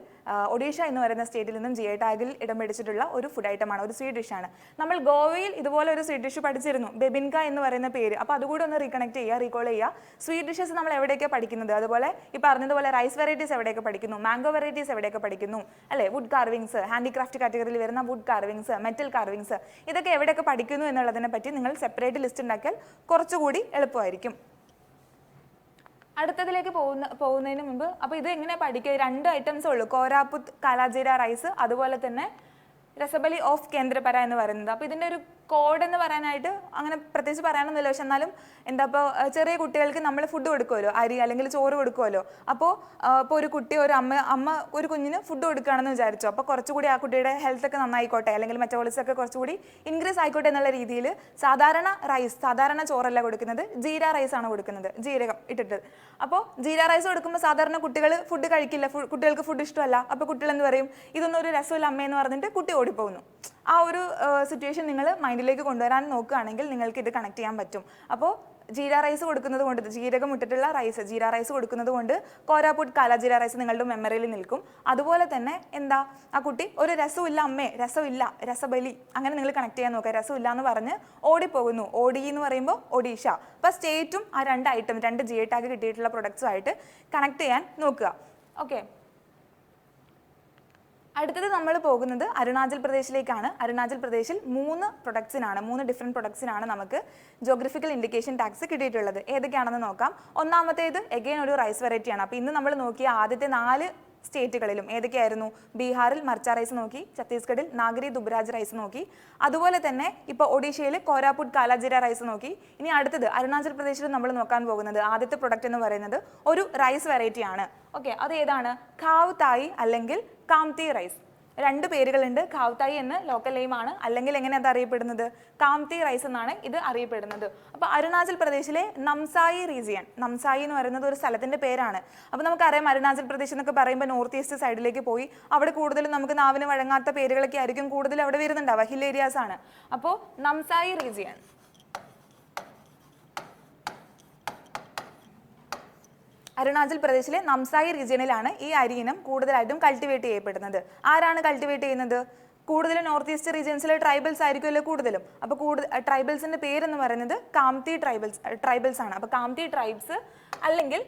ഒഡീഷ എന്ന് പറയുന്ന സ്റ്റേറ്റിൽ നിന്നും GI ടാഗിൽ ഇടം പിടിച്ചിട്ടുള്ള ഒരു ഫുഡ് ഐറ്റമാണ്, ഒരു സ്വീറ്റ് ഡിഷാണ്. നമ്മൾ ഗോവയിൽ ഇതുപോലെ ഒരു സ്വീറ്റ് ഡിഷ് പഠിച്ചിരുന്നു, ബെബിൻക എന്ന് പറയുന്ന പേര്. അപ്പോൾ അതുകൂടെ ഒന്ന് റീകണക്ട് ചെയ്യുക, റീകോൾ ചെയ്യുക. സ്വീറ്റ് ഡിഷസ് നമ്മൾ എവിടെയൊക്കെ പഠിക്കുന്നത്, അതുപോലെ ഈ പറഞ്ഞതുപോലെ റൈസ് വെറൈറ്റീസ് എവിടെയൊക്കെ പഠിക്കുന്നു, മാംഗോ വെറൈറ്റീസ് എവിടെയൊക്കെ പഠിക്കുന്നു അല്ലേ, വുഡ് കാർവിങ്സ്, ഹാൻഡിക്രാഫ്റ്റ് കാറ്റഗറിയിൽ വരുന്ന വുഡ് കാർവിങ്സ്, മെറ്റൽ കാർവിങ്സ്, ഇതൊക്കെ എവിടെയൊക്കെ പഠിക്കുന്നു എന്നുള്ളതിനെ പറ്റി നിങ്ങൾ സെപ്പറേറ്റ് ലിസ്റ്റ് ഉണ്ടാക്കിയാൽ കുറച്ചുകൂടി എളുപ്പമായിരിക്കും. അടുത്തതിലേക്ക് പോകുന്നതിന് മുമ്പ്, അപ്പോൾ ഇത് എങ്ങനെ പഠിക്കുക? 2 ഐറ്റംസേ ഉള്ളൂ, കോരാപുത്ത് കാലാജീര റൈസ്, അതുപോലെ തന്നെ രസബലി ഓഫ് കേന്ദ്രപര എന്ന് പറയുന്നത്. അപ്പോൾ ഇതിൻ്റെ ഒരു കോഡ് എന്ന് പറയാനായിട്ട് അങ്ങനെ പ്രത്യേകിച്ച് പറയാനൊന്നുമില്ല. പക്ഷെ എന്നാലും എന്താ ഇപ്പോൾ ചെറിയ കുട്ടികൾക്ക് നമ്മൾ ഫുഡ് കൊടുക്കുമല്ലോ, അരി അല്ലെങ്കിൽ ചോറ് കൊടുക്കുമല്ലോ. അപ്പോൾ ഇപ്പോൾ ഒരു കുട്ടി അമ്മ ഒരു കുഞ്ഞിന് ഫുഡ് കൊടുക്കുകയാണെന്ന് വിചാരിച്ചു. അപ്പോൾ കുറച്ചുകൂടി ആ കുട്ടിയുടെ ഹെൽത്ത് ഒക്കെ നന്നായിക്കോട്ടെ, അല്ലെങ്കിൽ മെറ്റബോളിസം ഒക്കെ കുറച്ചുകൂടി ഇൻക്രീസ് ആയിക്കോട്ടെ എന്നുള്ള രീതിയിൽ സാധാരണ ചോറല്ല കൊടുക്കുന്നത്, ജീര റൈസ് ആണ് കൊടുക്കുന്നത്, ജീരകം ഇട്ടിട്ട്. അപ്പോൾ ജീര റൈസ് കൊടുക്കുമ്പോൾ സാധാരണ കുട്ടികൾ ഫുഡ് കഴിക്കില്ല, കുട്ടികൾക്ക് ഫുഡ് ഇഷ്ടമല്ല. അപ്പോൾ കുട്ടികൾ എന്ത് പറയും, ഇതൊന്നും ഒരു രസമില്ല അമ്മയെന്ന് പറഞ്ഞിട്ട് കുട്ടി ഓടിപ്പോകുന്നു. ആ ഒരു സിറ്റുവേഷൻ നിങ്ങൾ മൈൻഡിലേക്ക് കൊണ്ടുവരാൻ നോക്കുകയാണെങ്കിൽ നിങ്ങൾക്ക് ഇത് കണക്ട് ചെയ്യാൻ പറ്റും. അപ്പോൾ ജീര റൈസ് കൊടുക്കുന്നത് കൊണ്ട്, ജീരകം ഇട്ടിട്ടുള്ള ജീര റൈസ് കൊടുക്കുന്നത് കൊണ്ട് കോരാപുട്ട് കാല ജീര റൈസ് നിങ്ങളുടെ മെമ്മറിയിൽ നിൽക്കും. അതുപോലെ തന്നെ എന്താ, ആ കുട്ടി ഒരു രസമില്ല അമ്മേ, രസമില്ല, രസബലി, അങ്ങനെ നിങ്ങൾ കണക്ട് ചെയ്യാൻ നോക്കുക. രസമില്ല എന്ന് പറഞ്ഞ് ഓടിപ്പോകുന്നു. ഓടി എന്ന് പറയുമ്പോൾ ഒഡീഷ. അപ്പോൾ സ്റ്റേറ്റും ആ രണ്ട് ജിഐ ടാഗ് കിട്ടിയിട്ടുള്ള പ്രൊഡക്ട്സുമായിട്ട് കണക്ട് ചെയ്യാൻ നോക്കുക. ഓക്കെ, അടുത്തത് നമ്മൾ പോകുന്നത് അരുണാചൽ പ്രദേശിലേക്കാണ്. അരുണാചൽ പ്രദേശിൽ 3 ഡിഫറെൻറ്റ് പ്രൊഡക്ട്സിനാണ് നമുക്ക് ജോഗ്രഫിക്കൽ ഇൻഡിക്കേഷൻ ടാക്സ് കിട്ടിയിട്ടുള്ളത്. ഏതൊക്കെയാണെന്ന് നോക്കാം. ഒന്നാമത്തേത് എഗെയിൻ ഒരു റൈസ് വെറൈറ്റിയാണ്. അപ്പോൾ ഇന്ന് നമ്മൾ നോക്കിയ ആദ്യത്തെ 4 സ്റ്റേറ്റുകളിലും ഏതൊക്കെയായിരുന്നു, ബീഹാറിൽ മർച്ച റൈസ് നോക്കി, ഛത്തീസ്ഗഡിൽ നാഗരി ദുബ്രാജ് റൈസ് നോക്കി, അതുപോലെ തന്നെ ഇപ്പോൾ ഒഡീഷയിൽ കോരാപുട്ട് കാലാജിര റൈസ് നോക്കി. ഇനി അടുത്തത് അരുണാചൽ പ്രദേശിൽ നമ്മൾ നോക്കാൻ പോകുന്നത് ആദ്യത്തെ പ്രൊഡക്റ്റ് എന്ന് പറയുന്നത് ഒരു റൈസ് വെറൈറ്റിയാണ്. ഓക്കെ, അത് ഏതാണ്, ഖാവ് തായി അല്ലെങ്കിൽ കാംതി റൈസ്. 2 പേരുകളുണ്ട്. ഖാവ്തായി എന്ന് ലോക്കൽ നെയിമാണ്, അല്ലെങ്കിൽ എങ്ങനെ അത് അറിയപ്പെടുന്നത്, കാംതി റൈസ് എന്നാണ് ഇത് അറിയപ്പെടുന്നത്. അപ്പോൾ അരുണാചൽ പ്രദേശിലെ നംസായി റീജിയൻ, നംസായി എന്ന് പറയുന്നത് ഒരു സ്ഥലത്തിന്റെ പേരാണ്. അപ്പോൾ നമുക്കറിയാം അരുണാചൽ പ്രദേശ് എന്നൊക്കെ പറയുമ്പോൾ നോർത്ത് ഈസ്റ്റ് സൈഡിലേക്ക് പോയി അവിടെ കൂടുതലും നമുക്ക് നാവിന് വഴങ്ങാത്ത പേരുകളൊക്കെ ആയിരിക്കും കൂടുതൽ അവിടെ വരുന്നുണ്ടാവുക, ഹിൽ ഏരിയാസ് ആണ്. അപ്പോൾ നംസായി റീജിയൻ, അരുണാചൽ പ്രദേശിലെ നംസായി റീജിയനിലാണ് ഈ അരിയിനം കൂടുതലായിട്ടും കൾട്ടിവേറ്റ് ചെയ്യപ്പെടുന്നത്. ആരാണ് കൾട്ടിവേറ്റ് ചെയ്യുന്നത്, കൂടുതലും നോർത്ത് ഈസ്റ്റ് റീജിയൻസിലെ ട്രൈബൽസ് ആയിരിക്കുമല്ലോ കൂടുതലും. അപ്പോൾ ട്രൈബൽസിന്റെ പേരെന്ന് പറയുന്നത് കാംതി ട്രൈബൽസ് ആണ്. അപ്പോൾ കാംതി ട്രൈബ്സ് അല്ലെങ്കിൽ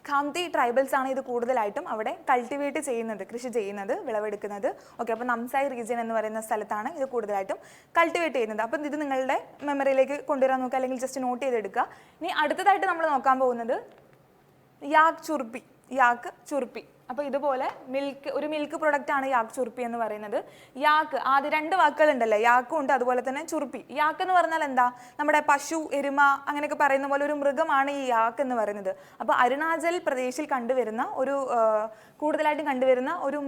ഖാംതി ട്രൈബൽസ് ആണ് ഇത് കൂടുതലായിട്ടും അവിടെ കൾട്ടിവേറ്റ് ചെയ്യുന്നത്, കൃഷി ചെയ്യുന്നത്, വിളവെടുക്കുന്നത്. ഓക്കെ, അപ്പോൾ നംസായി റീജിയൻ എന്ന് പറയുന്ന സ്ഥലത്താണ് ഇത് കൂടുതലായിട്ടും കൾട്ടിവേറ്റ് ചെയ്യുന്നത്. അപ്പം ഇത് നിങ്ങളുടെ മെമ്മറിയിലേക്ക് കൊണ്ടുവരാൻ നോക്കുക, അല്ലെങ്കിൽ ജസ്റ്റ് നോട്ട് ചെയ്തെടുക്കുക. ഇനി അടുത്തതായിട്ട് നമ്മൾ നോക്കാൻ പോകുന്നത് യാക്ക് ചുർപ്പി. അപ്പോൾ ഇതുപോലെ ഒരു മിൽക്ക് പ്രൊഡക്റ്റ് ആണ് യാക്ക് ചുർപ്പി എന്ന് പറയുന്നത്. യാക്ക് ആദ്യം 2 വാക്കുകളുണ്ടല്ലേ, യാക്കും ഉണ്ട് അതുപോലെ തന്നെ ചുർപ്പി. യാക്ക് എന്ന് പറഞ്ഞാൽ എന്താ, നമ്മുടെ പശു, എരുമ അങ്ങനെയൊക്കെ പറയുന്ന പോലെ ഒരു മൃഗമാണ് ഈ യാക്ക് എന്ന് പറയുന്നത്. അപ്പോൾ അരുണാചൽ പ്രദേശിൽ കൂടുതലായിട്ടും കണ്ടുവരുന്ന ഒരു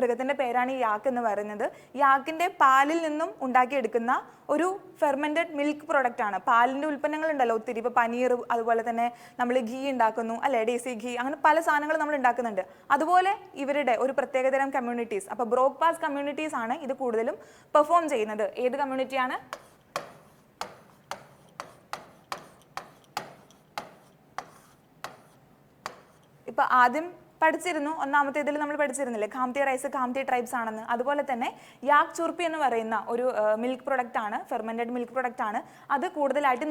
മൃഗത്തിന്റെ പേരാണ് ഈ യാക്ക് എന്ന് പറയുന്നത്. യാക്കിന്റെ പാലിൽ നിന്നും ഉണ്ടാക്കിയെടുക്കുന്ന ഒരു ഫെർമെന്റഡ് മിൽക്ക് പ്രൊഡക്റ്റ് ആണ്. പാലിന്റെ ഉൽപ്പന്നങ്ങൾ ഉണ്ടല്ലോ ഒത്തിരി, ഇപ്പോൾ പനീർ, അതുപോലെ തന്നെ നമ്മൾ ഘീ ഉണ്ടാക്കുന്നു അല്ലെ, ഡേസി ഘീ, അങ്ങനെ പല സാധനങ്ങൾ നമ്മൾ ഉണ്ടാക്കുന്നുണ്ട്. അതുപോലെ ഇവരുടെ ഒരു പ്രത്യേകതരം കമ്മ്യൂണിറ്റീസ്, അപ്പോൾ ബ്രോക്ക് പാസ് കമ്മ്യൂണിറ്റീസ് ആണ് ഇത് കൂടുതലും പെർഫോം ചെയ്യുന്നത്. ഏത് കമ്മ്യൂണിറ്റിയാണ്, ഇപ്പൊ ആദ്യം പഠിച്ചിരുന്നു, ഒന്നാമത്തേതിൽ നമ്മൾ പഠിച്ചിരുന്നില്ലേ, ഖാംതി റൈസ് ഖാംതി ട്രൈബ്സ് ആണെന്ന്. അതുപോലെ തന്നെ യാക്ക് ചുർപ്പി എന്ന് പറയുന്ന ഒരു മിൽക്ക് പ്രൊഡക്റ്റ് ആണ്, ഫെർമെന്റഡ് മിൽക്ക് പ്രൊഡക്റ്റ് ആണ്. അത് കൂടുതലായിട്ട്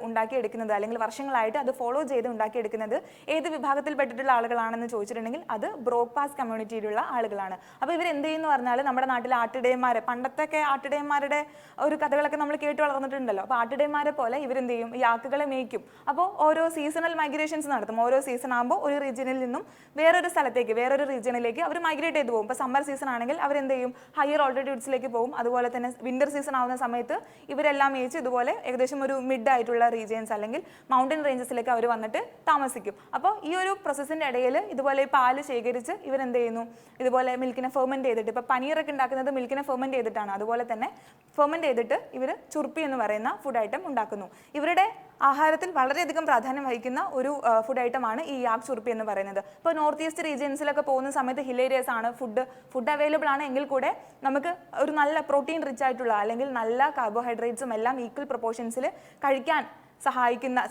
ഉണ്ടാക്കിയെടുക്കുന്നത് അല്ലെങ്കിൽ വർഷങ്ങളായിട്ട് അത് ഫോളോ ചെയ്ത് ഉണ്ടാക്കിയെടുക്കുന്നത് ഏത് വിഭാഗത്തിൽപ്പെട്ടിട്ടുള്ള ആളുകളാണെന്ന് ചോദിച്ചിട്ടുണ്ടെങ്കിൽ അത് ബ്രോക്ക് പാസ് കമ്മ്യൂണിറ്റിയിലുള്ള ആളുകളാണ്. അപ്പോൾ ഇവർ എന്ത് ചെയ്യുന്നു പറഞ്ഞാൽ, നമ്മുടെ നാട്ടിലെ ആട്ടിടയന്മാരെ, പണ്ടത്തൊക്കെ ആട്ടിടയന്മാരുടെ ഒരു കഥകളൊക്കെ നമ്മൾ കേട്ട് വളർന്നിട്ടുണ്ടല്ലോ. അപ്പോൾ ആട്ടിടയന്മാരെ പോലെ ഇവരെന്ത് ചെയ്യും, യാക്കുകളെ മേയ്ക്കും. അപ്പോൾ ഓരോ സീസണൽ മൈഗ്രേഷൻസ് നടത്തും. ഓരോ സീസൺ ആകുമ്പോൾ ഒരു റീജിയനിൽ നിന്നും വേറൊരു സ്ഥലത്തേക്ക്, വേറൊരു റീജിയനിലേക്ക് അവർ മൈഗ്രേറ്റ് ചെയ്ത് പോകും. ഇപ്പോൾ സമ്മർ സീസൺ ആണെങ്കിൽ അവരെന്ത് ചെയ്യും, ഹയർ ഓൾട്ടിറ്റ്യൂഡ്സിലേക്ക് പോകും. അതുപോലെ തന്നെ വിന്റർ സീസൺ ആവുന്ന സമയത്ത് ഇവരെല്ലാം മേയിച്ച് ഇതുപോലെ ഏകദേശം ഒരു മിഡ് ആയിട്ടുള്ള റീജിയൻസ് അല്ലെങ്കിൽ മൗണ്ടൻ റേഞ്ചസിലേക്ക് അവർ വന്നിട്ട് താമസിക്കും. അപ്പോൾ ഈ ഒരു പ്രോസസ്സിൻ്റെ ഇടയിൽ ഇതുപോലെ പാല് ശേഖരിച്ച് ഇവരെന്ത് ചെയ്യുന്നു, ഇതുപോലെ മിൽക്കിനെ ഫെർമെൻറ്റ് ചെയ്തിട്ട്, ഇപ്പോൾ പനീറൊക്കെ ഉണ്ടാക്കുന്നത് മിൽക്കിനെ ഫെർമെൻറ്റ് ചെയ്തിട്ടാണ്. അതുപോലെ തന്നെ ഫെർമെൻറ്റ് ചെയ്തിട്ട് ഇവർ ചുർപ്പി എന്ന് പറയുന്ന ഫുഡ് ഐറ്റം ഉണ്ടാക്കുന്നു. ഇവരുടെ ആഹാരത്തിൽ വളരെയധികം പ്രാധാന്യം വഹിക്കുന്ന ഒരു ഫുഡ് ഐറ്റമാണ് ഈ യാക്ക് ചുർപ്പി എന്ന് പറയുന്നത്. ഇപ്പോൾ നോർത്ത് ഈസ്റ്റ് റീജിയൻസിലൊക്കെ പോകുന്ന സമയത്ത് ഹിൽ ഏരിയസ് ആണ്, ഫുഡ് അവൈലബിൾ ആണ് എങ്കിൽ കൂടെ നമുക്ക് ഒരു നല്ല പ്രോട്ടീൻ റിച്ച് ആയിട്ടുള്ള അല്ലെങ്കിൽ നല്ല കാർബോഹൈഡ്രേറ്റ്സും എല്ലാം ഈക്വൽ പ്രൊപ്പോർഷൻസിൽ കഴിക്കാൻ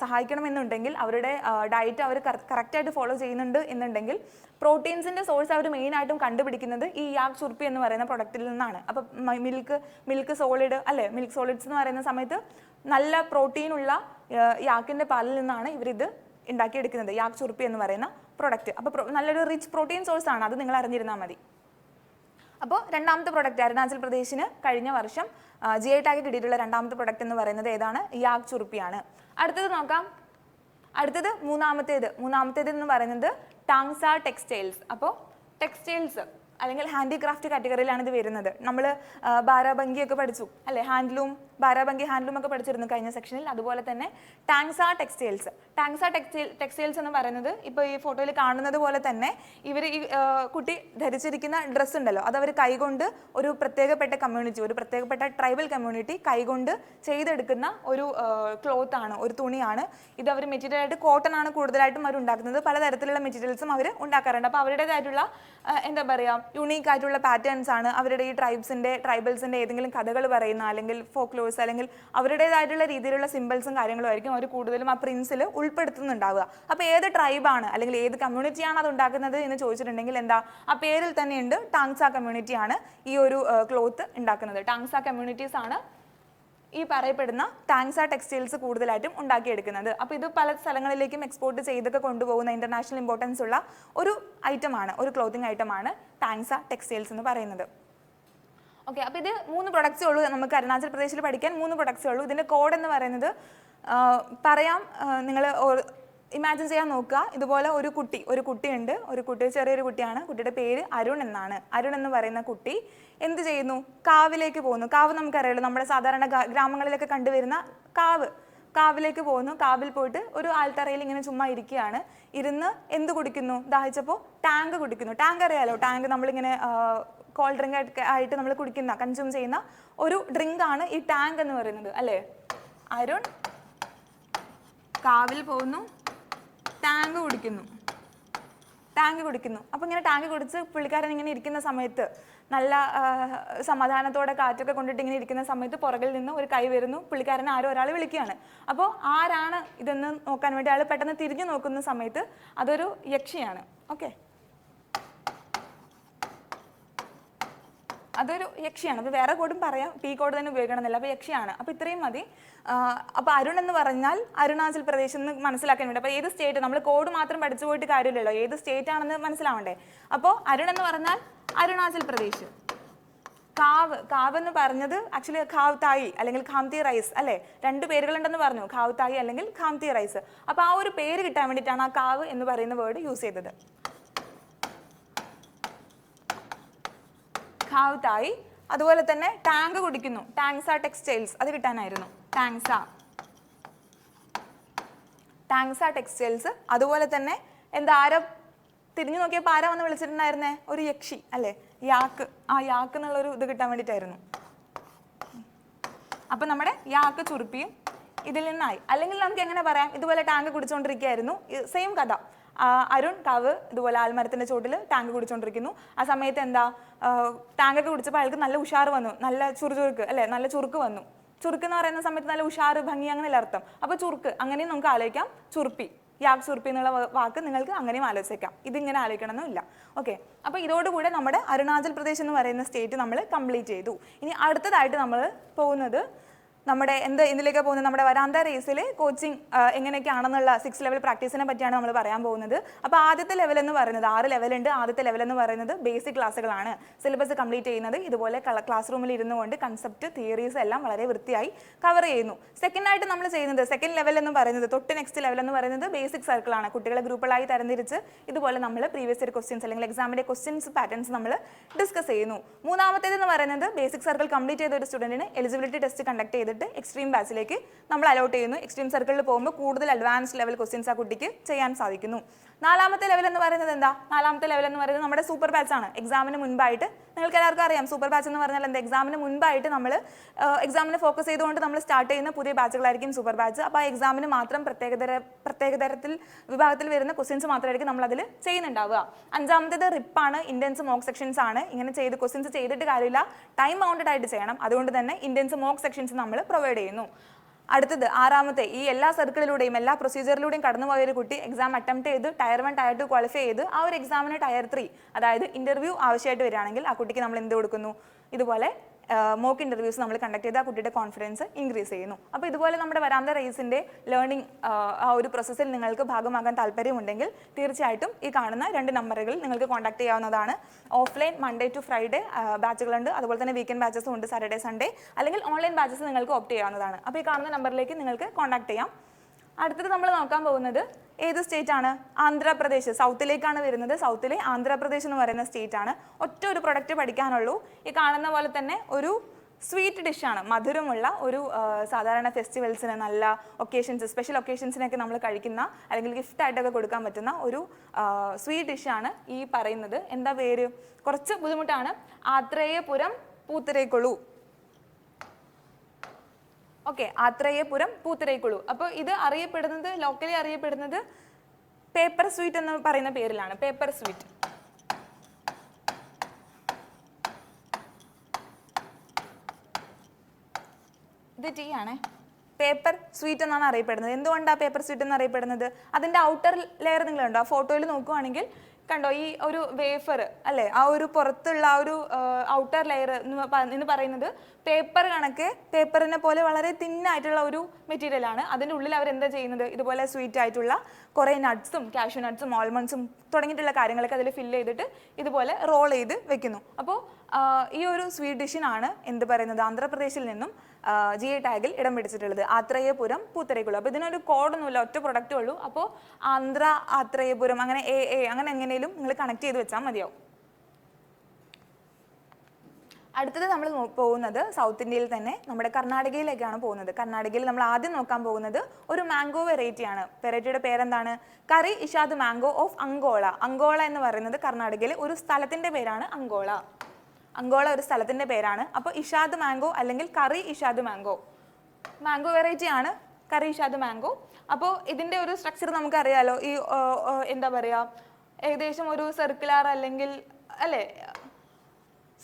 സഹായിക്കണമെന്നുണ്ടെങ്കിൽ അവരുടെ ഡയറ്റ് അവർ കറക്റ്റായിട്ട് ഫോളോ ചെയ്യുന്നുണ്ട് എന്നുണ്ടെങ്കിൽ പ്രോട്ടീൻസിൻ്റെ സോഴ്സ് അവർ മെയിനായിട്ടും കണ്ടുപിടിക്കുന്നത് ഈ യാക്ക് ചുർപ്പി എന്ന് പറയുന്ന പ്രൊഡക്റ്റിൽ നിന്നാണ്. അപ്പോൾ മിൽക്ക് സോളിഡ് അല്ലേ, മിൽക്ക് സോളിഡ്സ് എന്ന് പറയുന്ന സമയത്ത് നല്ല പ്രോട്ടീനുള്ള യാക്കിൻ്റെ പാലിൽ നിന്നാണ് ഇവരിത് ഉണ്ടാക്കിയെടുക്കുന്നത്, യാക്ക് ചുർപ്പി എന്ന് പറയുന്ന പ്രൊഡക്റ്റ്. അപ്പോൾ നല്ലൊരു റിച്ച് പ്രോട്ടീൻ സോഴ്സ് ആണ്, അത് നിങ്ങൾ അറിഞ്ഞിരുന്നാൽ മതി. അപ്പോൾ രണ്ടാമത്തെ പ്രൊഡക്റ്റ് അരുണാചൽ പ്രദേശിന് കഴിഞ്ഞ വർഷം GI ടാഗ് കിട്ടിയിട്ടുള്ള രണ്ടാമത്തെ പ്രൊഡക്റ്റ് എന്ന് പറയുന്നത് ഏതാണ്, യാക്ക് ചുർപ്പിയാണ്. അടുത്തത് നോക്കാം, അടുത്തത് മൂന്നാമത്തേത് എന്ന് പറയുന്നത് ടാങ്സ ടെക്സ്റ്റൈൽസ്. അപ്പോൾ ടെക്സ്റ്റൈൽസ് അല്ലെങ്കിൽ ഹാൻഡിക്രാഫ്റ്റ് കാറ്റഗറിയിലാണ് ഇത് വരുന്നത്. നമ്മൾ ബാരാബങ്കിയൊക്കെ പഠിച്ചു അല്ലേ, ബാരാബങ്കി ഹാൻഡ്ലൂം ഒക്കെ പഠിച്ചിരുന്നു കഴിഞ്ഞ സെക്ഷനിൽ. അതുപോലെ തന്നെ ടാങ്സ ടെക്സ്റ്റൈൽസ് എന്ന് പറയുന്നത് ഇപ്പോൾ ഈ ഫോട്ടോയിൽ കാണുന്നത് പോലെ തന്നെ ഇവർ ഈ കുട്ടി ധരിച്ചിരിക്കുന്ന ഡ്രസ്സ് ഉണ്ടല്ലോ, അത് അവർ കൈകൊണ്ട് ഒരു പ്രത്യേകപ്പെട്ട കമ്മ്യൂണിറ്റി, ഒരു പ്രത്യേകപ്പെട്ട ട്രൈബൽ കമ്മ്യൂണിറ്റി കൈകൊണ്ട് ചെയ്തെടുക്കുന്ന ഒരു ക്ലോത്ത് ആണ്, ഒരു തുണിയാണ് ഇത്. അവർ മെറ്റീരിയൽ ആയിട്ട് കോട്ടൺ ആണ് കൂടുതലായിട്ടും അവർ ഉണ്ടാക്കുന്നത്. പലതരത്തിലുള്ള മെറ്റീരിയൽസും അവർ ഉണ്ടാക്കാറുണ്ട്. അപ്പോൾ അവരുടേതായിട്ടുള്ള എന്താ പറയുക, യുണീക്ക് ആയിട്ടുള്ള പാറ്റേൺസ് ആണ്. അവരുടെ ഈ ട്രൈബൽസിൻ്റെ ഏതെങ്കിലും കഥകൾ പറയുന്ന അല്ലെങ്കിൽ ഫോക്ലോഴ്സ് അല്ലെങ്കിൽ അവരുടേതായിട്ടുള്ള രീതിയിലുള്ള സിമ്പിൾസും കാര്യങ്ങളും ആയിരിക്കും അവർ കൂടുതലും ആ പ്രിൻസിൽ ഉൾപ്പെടുത്തുന്നുണ്ടാവുക. അപ്പോൾ ഏത് ട്രൈബാണ് അല്ലെങ്കിൽ ഏത് കമ്മ്യൂണിറ്റിയാണ് അത് ഉണ്ടാക്കുന്നത് എന്ന് ചോദിച്ചിട്ടുണ്ടെങ്കിൽ എന്താ, ആ പേരിൽ തന്നെയുണ്ട് ടാങ്സ കമ്മ്യൂണിറ്റിയാണ് ഈ ഒരു ക്ലോത്ത് ഉണ്ടാക്കുന്നത്. ടാങ്സ കമ്മ്യൂണിറ്റീസ് ആണ് ഈ പറയപ്പെടുന്ന ടാങ്സ ടെക്സ്റ്റൈൽസ് കൂടുതലായിട്ടും ഉണ്ടാക്കിയെടുക്കുന്നത്. അപ്പോൾ ഇത് പല സ്ഥലങ്ങളിലേക്കും എക്സ്പോർട്ട് ചെയ്തൊക്കെ കൊണ്ടുപോകുന്ന ഇന്റർനാഷണൽ ഇമ്പോർട്ടൻസ് ഉള്ള ഒരു ഐറ്റമാണ്, ഒരു ക്ലോത്തിങ് ഐറ്റമാണ് ടാങ്സ ടെക്സ്റ്റൈൽസ് എന്ന് പറയുന്നത്. ഓക്കെ, അപ്പോൾ ഇത് 3 പ്രൊഡക്ട്സേ ഉള്ളൂ നമുക്ക് അരുണാചൽ പ്രദേശിൽ പഠിക്കാൻ. 3 പ്രൊഡക്ട്സേ ഉള്ളൂ. ഇതിൻ്റെ കോഡ് എന്ന് പറയുന്നത് പറയാം, നിങ്ങൾ ഇമാജിൻ ചെയ്യാൻ നോക്കുക. ഇതുപോലെ ഒരു കുട്ടിയുണ്ട്, ചെറിയൊരു കുട്ടിയാണ്. കുട്ടിയുടെ പേര് അരുൺ എന്നാണ്. അരുൺ എന്ന് പറയുന്ന കുട്ടി എന്ത് ചെയ്യുന്നു, കാവിലേക്ക് പോകുന്നു. കാവ് നമുക്കറിയാലോ, നമ്മുടെ സാധാരണ ഗ്രാമങ്ങളിലൊക്കെ കണ്ടുവരുന്ന കാവിലേക്ക് പോകുന്നു. കാവിൽ പോയിട്ട് ഒരു ആൽത്തറയിൽ ഇങ്ങനെ ചുമ്മാ ഇരിക്കുകയാണ്. ഇരുന്ന് എന്ത് കുടിക്കുന്നു, ദാഹിച്ചപ്പോൾ ടാങ്ക് കുടിക്കുന്നു. ടാങ്ക് അറിയാലോ, ടാങ്ക് നമ്മളിങ്ങനെ കോൾഡ് ഡ്രിങ്ക് ആയിട്ട് നമ്മൾ കൺസ്യൂം ചെയ്യുന്ന ഒരു ഡ്രിങ്ക് ആണ് ഈ ടാങ്ക് എന്ന് പറയുന്നത് അല്ലേ. അരുൺ കാവിൽ പോകുന്നു, ടാങ്ക് കുടിക്കുന്നു. അപ്പോൾ ഇങ്ങനെ ടാങ്ക് കുടിച്ച് പുള്ളിക്കാരൻ ഇങ്ങനെ ഇരിക്കുന്ന സമയത്ത്, നല്ല സമാധാനത്തോടെ കാറ്റൊക്കെ കൊണ്ടിട്ട് ഇങ്ങനെ ഇരിക്കുന്ന സമയത്ത് പുറകിൽ നിന്ന് ഒരു കൈ വരുന്നു. പുള്ളിക്കാരനെ ആരോ ഒരാൾ വിളിക്കുകയാണ്. അപ്പോൾ ആരാണ് ഇതെന്ന് നോക്കാൻ വേണ്ടി അയാൾ പെട്ടെന്ന് തിരിഞ്ഞു നോക്കുന്ന സമയത്ത് അതൊരു യക്ഷിയാണ്. ഓക്കെ, അതൊരു യക്ഷിയാണ്. അപ്പോൾ വേറെ കോഡും പറയാം, പി കോഡ് തന്നെ ഉപയോഗിക്കണമെന്നില്ല. അപ്പോൾ യക്ഷിയാണ്. അപ്പോൾ ഇത്രയും മതി. അപ്പോൾ അരുൺ എന്ന് പറഞ്ഞാൽ അരുണാചൽ പ്രദേശ് എന്ന് മനസ്സിലാക്കാൻ വേണ്ടി. അപ്പോൾ ഏത് സ്റ്റേറ്റ്, നമ്മൾ കോഡ് മാത്രം പഠിച്ചു പോയിട്ട് കാര്യമില്ലല്ലോ, ഏത് സ്റ്റേറ്റ് ആണെന്ന് മനസ്സിലാവണ്ടേ. അപ്പോൾ അരുൺ എന്ന് പറഞ്ഞാൽ അരുണാചൽ പ്രദേശ്. കാവ് എന്ന് പറഞ്ഞത് ആക്ച്വലി ഖാവ് തായി അല്ലെങ്കിൽ ഖാംതി റൈസ് അല്ലേ, 2 പേരുകളുണ്ടെന്ന് പറഞ്ഞു, ഖാവ് തായി അല്ലെങ്കിൽ ഖാംതി റൈസ്. അപ്പോൾ ആ ഒരു പേര് കിട്ടാൻ വേണ്ടിയിട്ടാണ് ആ കാവ് എന്ന് പറയുന്ന വേർഡ് യൂസ് ചെയ്തത്. ഖാവ് തായി. അതുപോലെ തന്നെ ടാങ്ക് കുടിക്കുന്നു, ടാങ്സ ടെക്സ്റ്റൈൽസ്, അത് കിട്ടാനായിരുന്നു. ടാങ്സ ടെക്സ്റ്റൈൽസ്. അതുപോലെ തന്നെ എന്താ, തിരിഞ്ഞു നോക്കിയപ്പോൾ ആരാ വന്ന് വിളിച്ചിട്ടുണ്ടായിരുന്നേ, ഒരു യക്ഷി അല്ലേ, യാക്ക്. ആ യാക്ക് എന്നുള്ളൊരു ഇത് കിട്ടാൻ വേണ്ടിയിട്ടായിരുന്നു. അപ്പം നമ്മുടെ യാക്ക് ചുരുപ്പിയും ഇതിൽ നിന്നായി. അല്ലെങ്കിൽ നമുക്ക് എങ്ങനെ പറയാം, ഇതുപോലെ ടാങ്ക് കുടിച്ചുകൊണ്ടിരിക്കുകയായിരുന്നു, സെയിം കഥ. അരുൺ കാവ് ഇതുപോലെ ആൽമരത്തിൻ്റെ ചോട്ടിൽ ടാങ്ക് കുടിച്ചുകൊണ്ടിരിക്കുന്നു. ആ സമയത്ത് എന്താ, ടാങ്കൊക്കെ കുടിച്ചപ്പോൾ അയാൾക്ക് നല്ല ഉഷാറ് വന്നു, നല്ല ചുറുചുറുക്ക് അല്ലേ, നല്ല ചുറുക്ക് വന്നു. ചുറുക്ക് എന്ന് പറയുന്ന സമയത്ത് നല്ല ഉഷാറ്, ഭംഗി, അങ്ങനെയല്ല അർത്ഥം. അപ്പോൾ ചുറുക്ക്, അങ്ങനെയും നമുക്ക് ആലോചിക്കാം. ചുറുപ്പി, യാഗ് ചുറുപ്പി എന്നുള്ള വാക്ക് നിങ്ങൾക്ക് അങ്ങനെയും ആലോചിക്കാം. ഇതിങ്ങനെ ആലോചിക്കണമെന്നില്ല. ഓക്കെ, അപ്പോൾ ഇതോടുകൂടെ നമ്മുടെ അരുണാചൽ പ്രദേശ് എന്ന് പറയുന്ന സ്റ്റേറ്റ് നമ്മൾ കംപ്ലീറ്റ് ചെയ്തു. ഇനി അടുത്തതായിട്ട് നമ്മൾ പോകുന്നത് നമ്മുടെ എന്തിലേക്കാണ് പോകുന്നത്, നമ്മുടെ വരാന്ത റേസിൽ കോച്ചിങ് എങ്ങനെയൊക്കെയാണെന്നുള്ള 6 ലെവൽ പ്രാക്ടീസിനെ പറ്റിയാണ് നമ്മൾ പറയാൻ പോകുന്നത്. അപ്പോൾ ആദ്യത്തെ ലെവൽ എന്ന് പറയുന്നത് 6 ലെവലുണ്ട്. ആദ്യത്തെ ലെവൽ എന്ന് പറയുന്നത് ബേസിക് ക്ലാസ്സുകളാണ്. സിലബസ് കംപ്ലീറ്റ് ചെയ്യുന്നത് ഇതുപോലെ ക്ലാസ് റൂമിൽ ഇരുന്നു കൊണ്ട് കൺസെപ്റ്റ്, തിയറീസ് എല്ലാം വളരെ വൃത്തിയായി കവർ ചെയ്യുന്നു. സെക്കൻഡായിട്ട് നമ്മൾ ചെയ്യുന്നത്, സെക്കൻഡ് ലെവൽ എന്ന് പറയുന്നത്, തൊട്ട് നെക്സ്റ്റ് ലെവൽ എന്ന് പറയുന്നത് ബേസിക് സർക്കിളാണ്. കുട്ടികളെ ഗ്രൂപ്പുകളായി തരംതിരിച്ച് ഇതുപോലെ നമ്മൾ പ്രീവിയസ് ഇയർ ക്വസ്റ്റ്യൻസ് അല്ലെങ്കിൽ എക്സാമിൻ്റെ ക്വസ്റ്റ്യൻസ് പാറ്റേൺസ് നമ്മൾ ഡിസ്കസ് ചെയ്യുന്നു. മൂന്നാമത്തേതെന്ന് പറയുന്നത് ബേസിക് സർക്കിൾ കംപ്ലീറ്റ് ചെയ്ത ഒരു സ്റ്റുഡൻറ്റിന് എലിജിബിലിറ്റി ടെസ്റ്റ് കണ്ടക്ട് ചെയ്ത് എക്സ്ട്രീം ബാച്ചിലേക്ക് നമ്മൾ അലോട്ട് ചെയ്യുന്നു. എക്സ്ട്രീം സർക്കിളിൽ പോകുമ്പോൾ കൂടുതൽ അഡ്വാൻസ് ലെവൽ ക്വസ്റ്റ്യൻസ് ആ കുട്ടിക്ക് ചെയ്യാൻ സാധിക്കുന്നു. നാലാമത്തെ ലെവൽ എന്ന് പറയുന്നത് എന്താ, നാലാമത്തെ ലെവൽ എന്ന് പറയുന്നത് നമ്മുടെ സൂപ്പർ ബാച്ച് ആണ്. എക്സാമിന് മുൻപായിട്ട് നിങ്ങൾക്ക് എല്ലാവർക്കും അറിയാം സൂപ്പർ ബാച്ച് എന്ന് പറഞ്ഞാൽ എന്താ, എക്സാമിന് മുൻപായിട്ട് നമ്മൾ എക്സാമിന് ഫോക്കസ് ചെയ്തുകൊണ്ട് നമ്മൾ സ്റ്റാർട്ട് ചെയ്യുന്ന പുതിയ ബാച്ചുകളായിരിക്കും സൂപ്പർ ബാച്ച്. അപ്പോൾ ആ എക്സാമിന് മാത്രം പ്രത്യേകതരത്തിൽ വിഭാഗത്തിൽ വരുന്ന ക്വസ്റ്റ്യൻസ് മാത്രമായിരിക്കും നമ്മൾ അതിൽ ചെയ്യുന്നുണ്ടാവുക. അഞ്ചാമത്തേത് റിപ്പാണ്, ഇൻറ്റൻസ് മോക്ക് സെക്ഷൻസ് ആണ്. ഇങ്ങനെ ചെയ്ത് ക്വസ്റ്റ്യൻസ് ചെയ്തിട്ട് കാര്യമില്ല, ടൈം ബൗണ്ടഡ് ആയിട്ട് ചെയ്യണം. അതുകൊണ്ട് തന്നെ ഇൻറ്റൻസ് മോക്ക് സെക്ഷൻസ് നമ്മൾ പ്രൊവൈഡ് ചെയ്യുന്നു. അടുത്തത് ആറാമത്തെ, ഈ എല്ലാ സർക്കിളിലൂടെയും എല്ലാ പ്രൊസീജിയറിലൂടെയും കടന്നുപോയ ഒരു കുട്ടി എക്സാം അറ്റംപ്റ്റ് ചെയ്ത് ടയർ 1 ടയർ 2 ക്വാളിഫൈ ചെയ്ത് ആ ഒരു എക്സാമിന് ടയർ 3 അതായത് ഇൻ്റർവ്യൂ ആവശ്യമായിട്ട് വരികയാണെങ്കിൽ ആ കുട്ടിക്ക് നമ്മൾ എന്ത് കൊടുക്കുന്നു, ഇതുപോലെ മോക്ക് ഇൻ്റർവ്യൂസ് നമ്മൾ കണ്ടക്ട് ചെയ്ത് ആ കുട്ടിയുടെ കോൺഫിഡൻസ് ഇൻക്രീസ് ചെയ്യുന്നു. അപ്പോൾ ഇതുപോലെ നമ്മുടെ വരാന്ത റേസിൻ്റെ ലേണിംഗ് ആ ഒരു പ്രോസസ്സിൽ നിങ്ങൾക്ക് ഭാഗമാകാൻ താല്പര്യമുണ്ടെങ്കിൽ തീർച്ചയായിട്ടും ഈ കാണുന്ന 2 നമ്പറുകളിൽ നിങ്ങൾക്ക് കോൺടാക്ട് ചെയ്യാവുന്നതാണ്. ഓഫ്ലൈൻ മൺഡേ ടു ഫ്രൈഡേ ബാച്ചുകളുണ്ട്, അതുപോലെ തന്നെ വീക്കെൻഡ് ബാച്ചസും ഉണ്ട്, സാറ്റർഡേ സൺഡേ, അല്ലെങ്കിൽ ഓൺലൈൻ ബാച്ചസ് നിങ്ങൾക്ക് ഓപ്റ്റ് ചെയ്യാവുന്നതാണ്. അപ്പോൾ ഈ കാണുന്ന നമ്പറിലേക്ക് നിങ്ങൾക്ക് കോൺടാക്ട് ചെയ്യാം. അടുത്തത് നമ്മൾ നോക്കാൻ പോകുന്നത് ഏത് സ്റ്റേറ്റ് ആണ്? ആന്ധ്രാപ്രദേശ്. സൗത്തിലേക്കാണ് വരുന്നത്. സൗത്തിലെ ആന്ധ്രാപ്രദേശ് എന്ന് പറയുന്ന സ്റ്റേറ്റ് ആണ്. ഒറ്റ ഒരു പ്രൊഡക്റ്റ് പഠിക്കാനുള്ളൂ. ഈ കാണുന്ന പോലെ തന്നെ ഒരു സ്വീറ്റ് ഡിഷാണ്, മധുരമുള്ള ഒരു സാധാരണ ഫെസ്റ്റിവൽസിന്, നല്ല ഒക്കേഷൻസ്, സ്പെഷ്യൽ ഒക്കേഷൻസിനൊക്കെ നമ്മൾ കഴിക്കുന്ന അല്ലെങ്കിൽ ഗിഫ്റ്റ് ആയിട്ടൊക്കെ കൊടുക്കാൻ പറ്റുന്ന ഒരു സ്വീറ്റ് ഡിഷാണ് ഈ പറയുന്നത്. എന്താ പേര്? കുറച്ച് ബുദ്ധിമുട്ടാണ്. ആത്രേയപുരം പൂത്തിരൈക്കുളു. ഓക്കെ, ആത്രേയപുരം പൂത്തിരൈക്കുളു. അപ്പോൾ ഇത് അറിയപ്പെടുന്നത്, ലോക്കലി അറിയപ്പെടുന്നത് പേപ്പർ സ്വീറ്റ് എന്ന് പറയുന്ന പേരിലാണ്. Paper sweet. ഇത് ടീ ആണേ. പേപ്പർ സ്വീറ്റ് എന്നാണ് അറിയപ്പെടുന്നത്. എന്തുകൊണ്ടാണ് പേപ്പർ സ്വീറ്റ് എന്ന് അറിയപ്പെടുന്നത്? അതിൻ്റെ ഔട്ടർ ലെയർ നിങ്ങൾ കണ്ടോ? ആ ഫോട്ടോയിൽ നോക്കുവാണെങ്കിൽ കണ്ടോ, ഈ ഒരു വേഫർ അല്ലേ, ആ ഒരു പുറത്തുള്ള ആ ഒരു ഔട്ടർ ലെയർ എന്ന് പറയുന്നത് പേപ്പർ കണക്ക്, പേപ്പറിനെ പോലെ വളരെ തിന്നായിട്ടുള്ള ഒരു മെറ്റീരിയൽ ആണ്. അതിൻ്റെ ഉള്ളിൽ അവർ എന്താ ചെയ്യുന്നത്? ഇതുപോലെ സ്വീറ്റ് ആയിട്ടുള്ള കുറേ നട്ട്സും, കാഷ്യൂ നട്ട്സും, ആൽമണ്ട്സും തുടങ്ങിയിട്ടുള്ള കാര്യങ്ങളൊക്കെ അതിൽ ഫില്ല് ചെയ്തിട്ട് ഇതുപോലെ റോൾ ചെയ്ത് വെക്കുന്നു. അപ്പോൾ ഈ ഒരു സ്വീറ്റ് ഡിഷിനാണ് എന്ത് പറയുന്നത്? ആന്ധ്രാപ്രദേശിൽ നിന്നും GI ടാഗിൽ ഇടം പിടിച്ചിട്ടുള്ളത്. ആത്രേയപുരം പൂത്തിരൈക്കുളു. അപ്പോൾ ഇതിനൊരു കോഡൊന്നുമില്ല, ഒറ്റ പ്രൊഡക്റ്റേ ഉള്ളൂ. അപ്പോൾ ആന്ധ്ര, ആത്രേയപുരം, അങ്ങനെ അങ്ങനെ എങ്ങനെയും നിങ്ങൾ കണക്ട് ചെയ്ത് വെച്ചാൽ മതിയാവും. അടുത്തത് നമ്മൾ പോകുന്നത് സൗത്ത് ഇന്ത്യയിൽ തന്നെ നമ്മുടെ കർണാടകയിലേക്കാണ് പോകുന്നത്. കർണാടകയിൽ നമ്മൾ ആദ്യം നോക്കാൻ പോകുന്നത് ഒരു മാംഗോ വെറൈറ്റിയാണ്. വെറൈറ്റിയുടെ പേരെന്താണ്? Kari Ishad mango of Ankola. അങ്കോള എന്ന് പറയുന്നത് കർണാടകയിലെ ഒരു സ്ഥലത്തിൻ്റെ പേരാണ്. അങ്കോള. അങ്കോള ഒരു സ്ഥലത്തിൻ്റെ പേരാണ്. അപ്പോൾ ഇഷാദ് മാംഗോ അല്ലെങ്കിൽ കറി ഇഷാദ് മാംഗോ, മാംഗോ വെറൈറ്റി ആണ് കറി ഇഷാദ് മാംഗോ. അപ്പോൾ ഇതിൻ്റെ ഒരു സ്ട്രക്ചർ നമുക്കറിയാലോ. ഈ എന്താ പറയുക, ഏകദേശം ഒരു സർക്കുലർ അല്ലെങ്കിൽ അല്ലേ,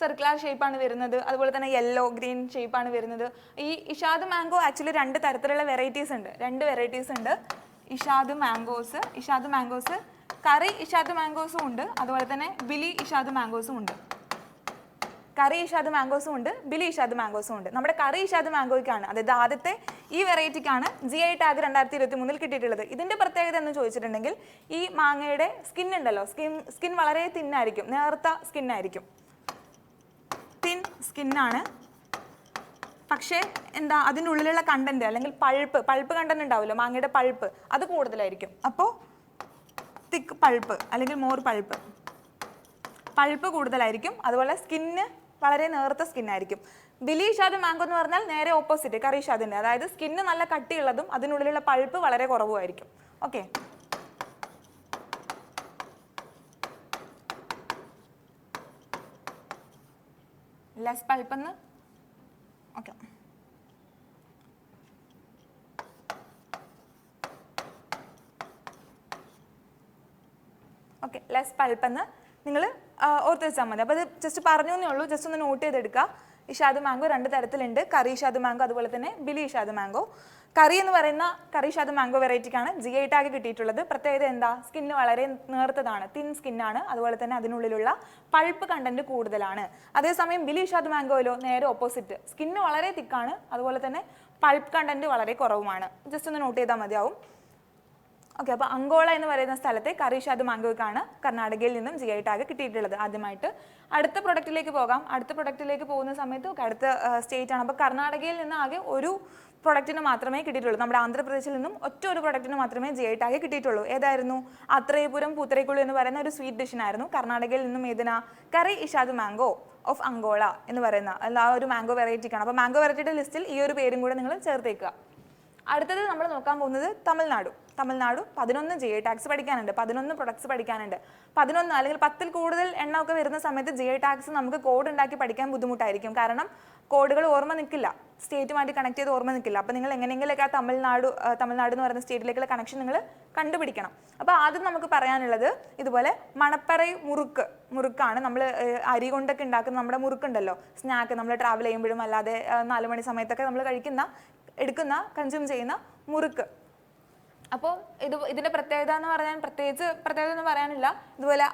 സർക്കുലർ ഷേപ്പാണ് വരുന്നത്. അതുപോലെ തന്നെ യെല്ലോ ഗ്രീൻ ഷേപ്പാണ് വരുന്നത്. ഈ ഇഷാദ് മാംഗോ ആക്ച്വലി രണ്ട് തരത്തിലുള്ള വെറൈറ്റീസ് ഉണ്ട്. രണ്ട് വെറൈറ്റീസ് ഉണ്ട്. ഇഷാദ് മാംഗോസ് കറി ഇഷാദ് മാംഗോസും ഉണ്ട്, അതുപോലെ തന്നെ ബിലി ഇഷാദ് മാംഗോസും ഉണ്ട്. കറി ഇഷാദ് മാംഗോസും ഉണ്ട്, ബിലി ഇഷാദ് മാംഗോസും ഉണ്ട്. നമ്മുടെ കറി ഇഷാദ് മാംഗോയ്ക്കാണ്, അതായത് ആദ്യത്തെ ഈ വെറൈറ്റിക്കാണ് GI ടാഗ് 2023 കിട്ടിയിട്ടുള്ളത്. ഇതിൻ്റെ പ്രത്യേകത എന്ന് ചോദിച്ചിട്ടുണ്ടെങ്കിൽ ഈ മാങ്ങയുടെ സ്കിൻ ഉണ്ടല്ലോ, സ്കിൻ വളരെ തിന്നായിരിക്കും, നേർത്ത സ്കിന്നായിരിക്കും, തിൻ സ്കിന്നാണ്. പക്ഷേ എന്താ, അതിൻ്റെ ഉള്ളിലുള്ള കണ്ടന്റ് അല്ലെങ്കിൽ പൾപ്പ് കണ്ടന്റ് ഉണ്ടാവില്ല, മാങ്ങയുടെ പൾപ്പ് അത് കൂടുതലായിരിക്കും. അപ്പോൾ തിക്ക് പൾപ്പ് അല്ലെങ്കിൽ മോർ പൾപ്പ് കൂടുതലായിരിക്കും. അതുപോലെ സ്കിന്ന് വളരെ നേർത്ത സ്കിന്നായിരിക്കും. ബിലി ഇഷാദ് മാംഗോ എന്ന് പറഞ്ഞാൽ നേരെ ഓപ്പോസിറ്റ് കറി ഇഷാദിൻ്റെ, അതായത് സ്കിന്ന് നല്ല കട്ടിയുള്ളതും അതിനുള്ളിലുള്ള പൾപ്പ് വളരെ കുറവുമായിരിക്കും. ഓക്കെ, ലെസ് പൾപ്പെന്ന്. ഓക്കെ, ലെസ് പൾപ്പെന്ന് നിങ്ങൾ ഓർത്ത് വെച്ചാൽ മതി. അപ്പോൾ അത് ജസ്റ്റ് പറഞ്ഞു എന്നേ ഉള്ളൂ, ജസ്റ്റ് ഒന്ന് നോട്ട് ചെയ്തെടുക്കുക. ഇഷാദ് മാംഗോ രണ്ട് തരത്തിലുണ്ട്, കറി ഇഷാദ് മാംഗോ അതുപോലെ തന്നെ ബിലി ഇഷാദ് മാംഗോ. കറി എന്ന് പറയുന്ന കറി ഇഷാദ് മാംഗോ വെറൈറ്റിക്കാണ് GI ടാഗ് കിട്ടിയിട്ടുള്ളത്. പ്രത്യേകത എന്താ? സ്കിന്ന് വളരെ നേർത്തതാണ്, തിൻ സ്കിന്നാണ്, അതുപോലെ തന്നെ അതിനുള്ളിലുള്ള പൾപ്പ് കണ്ടന്റ് കൂടുതലാണ്. അതേസമയം ബിലി ഇഷാദ് മാംഗോയിലോ നേരെ ഓപ്പോസിറ്റ്, സ്കിന്ന് വളരെ തിക്കാണ്, അതുപോലെ തന്നെ പൾപ്പ് കണ്ടന്റ് വളരെ കുറവുമാണ്. ജസ്റ്റ് ഒന്ന് നോട്ട് ചെയ്താൽ മതിയാവും. ഓക്കെ, അപ്പോൾ അങ്കോള എന്ന് പറയുന്ന സ്ഥലത്തെ കറി ഇഷാദ് മാംഗോയ്ക്കാണ് കർണാടകയിൽ നിന്നും GI ടാഗ് കിട്ടിയിട്ടുള്ളത് ആദ്യമായിട്ട്. അടുത്ത പ്രൊഡക്റ്റിലേക്ക് പോകാം. അടുത്ത പ്രൊഡക്റ്റിലേക്ക് പോകുന്ന സമയത്ത് അടുത്ത സ്റ്റേറ്റ് ആണ്. അപ്പോൾ കർണാടകയിൽ നിന്ന് ആകെ ഒരു പ്രൊഡക്റ്റിന് മാത്രമേ കിട്ടിയിട്ടുള്ളൂ. നമ്മുടെ ആന്ധ്രാപ്രദേശിൽ നിന്നും ഒറ്റ ഒരു പ്രൊഡക്റ്റിന് മാത്രമേ GI ടാഗ് കിട്ടിയിട്ടുള്ളൂ. ഏതായിരുന്നു? ആത്രേയപുരം പൂത്തിരൈക്കുളു എന്ന് പറയുന്ന ഒരു സ്വീറ്റ് ഡിഷിനായിരുന്നു. കർണാടകയിൽ നിന്നും ഏതിനാ? കറി ഇഷാദ് മാംഗോ ഓഫ് അങ്കോള എന്ന് പറയുന്ന ആ ഒരു മാംഗോ വെറൈറ്റിക്കാണ്. അപ്പോൾ മാംഗോ വെറൈറ്റിയുടെ ലിസ്റ്റിൽ ഈ ഒരു പേരും കൂടെ നിങ്ങൾ ചേർത്തേക്കുക. അടുത്തത് നമ്മൾ നോക്കാൻ പോകുന്നത് തമിഴ്നാട്. 11 GI ടാഗ്സ് പഠിക്കാനുണ്ട്, 11 പ്രൊഡക്ട്സ് പഠിക്കാനുണ്ട്. 11 അല്ലെങ്കിൽ 10ൽ കൂടുതൽ എണ്ണമൊക്കെ വരുന്ന സമയത്ത് GI ടാഗ്സ് നമുക്ക് കോഡ് ഉണ്ടാക്കി പഠിക്കാൻ ബുദ്ധിമുട്ടായിരിക്കും. കാരണം കോഡുകൾ ഓർമ്മ നിൽക്കില്ല, സ്റ്റേറ്റുമായിട്ട് കണക്ട് ചെയ്ത് ഓർമ്മ നിൽക്കില്ല. അപ്പോൾ നിങ്ങൾ എങ്ങനെയെങ്കിലൊക്കെ ആ തമിഴ്നാട് എന്ന് പറയുന്ന സ്റ്റേറ്റിലേക്കുള്ള കണക്ഷൻ നിങ്ങൾ കണ്ടുപിടിക്കണം. അപ്പോൾ ആദ്യം നമുക്ക് പറയാനുള്ളത് ഇതുപോലെ മണപ്പറൈ മുറുക്കാണ്. നമ്മൾ അരി കൊണ്ടൊക്കെ ഉണ്ടാക്കുന്ന നമ്മുടെ മുറുക്കുണ്ടല്ലോ, സ്നാക്ക്, നമ്മൾ ട്രാവൽ ചെയ്യുമ്പോഴും അല്ലാതെ 4 മണി സമയത്തൊക്കെ നമ്മൾ കൺസ്യൂം ചെയ്യുന്ന മുറുക്ക്. അപ്പോൾ ഇതിന്റെ പ്രത്യേകത എന്ന് പറഞ്ഞാൽ പ്രത്യേകത എന്ന് പറയാനില്ല. ഇതുപോലെ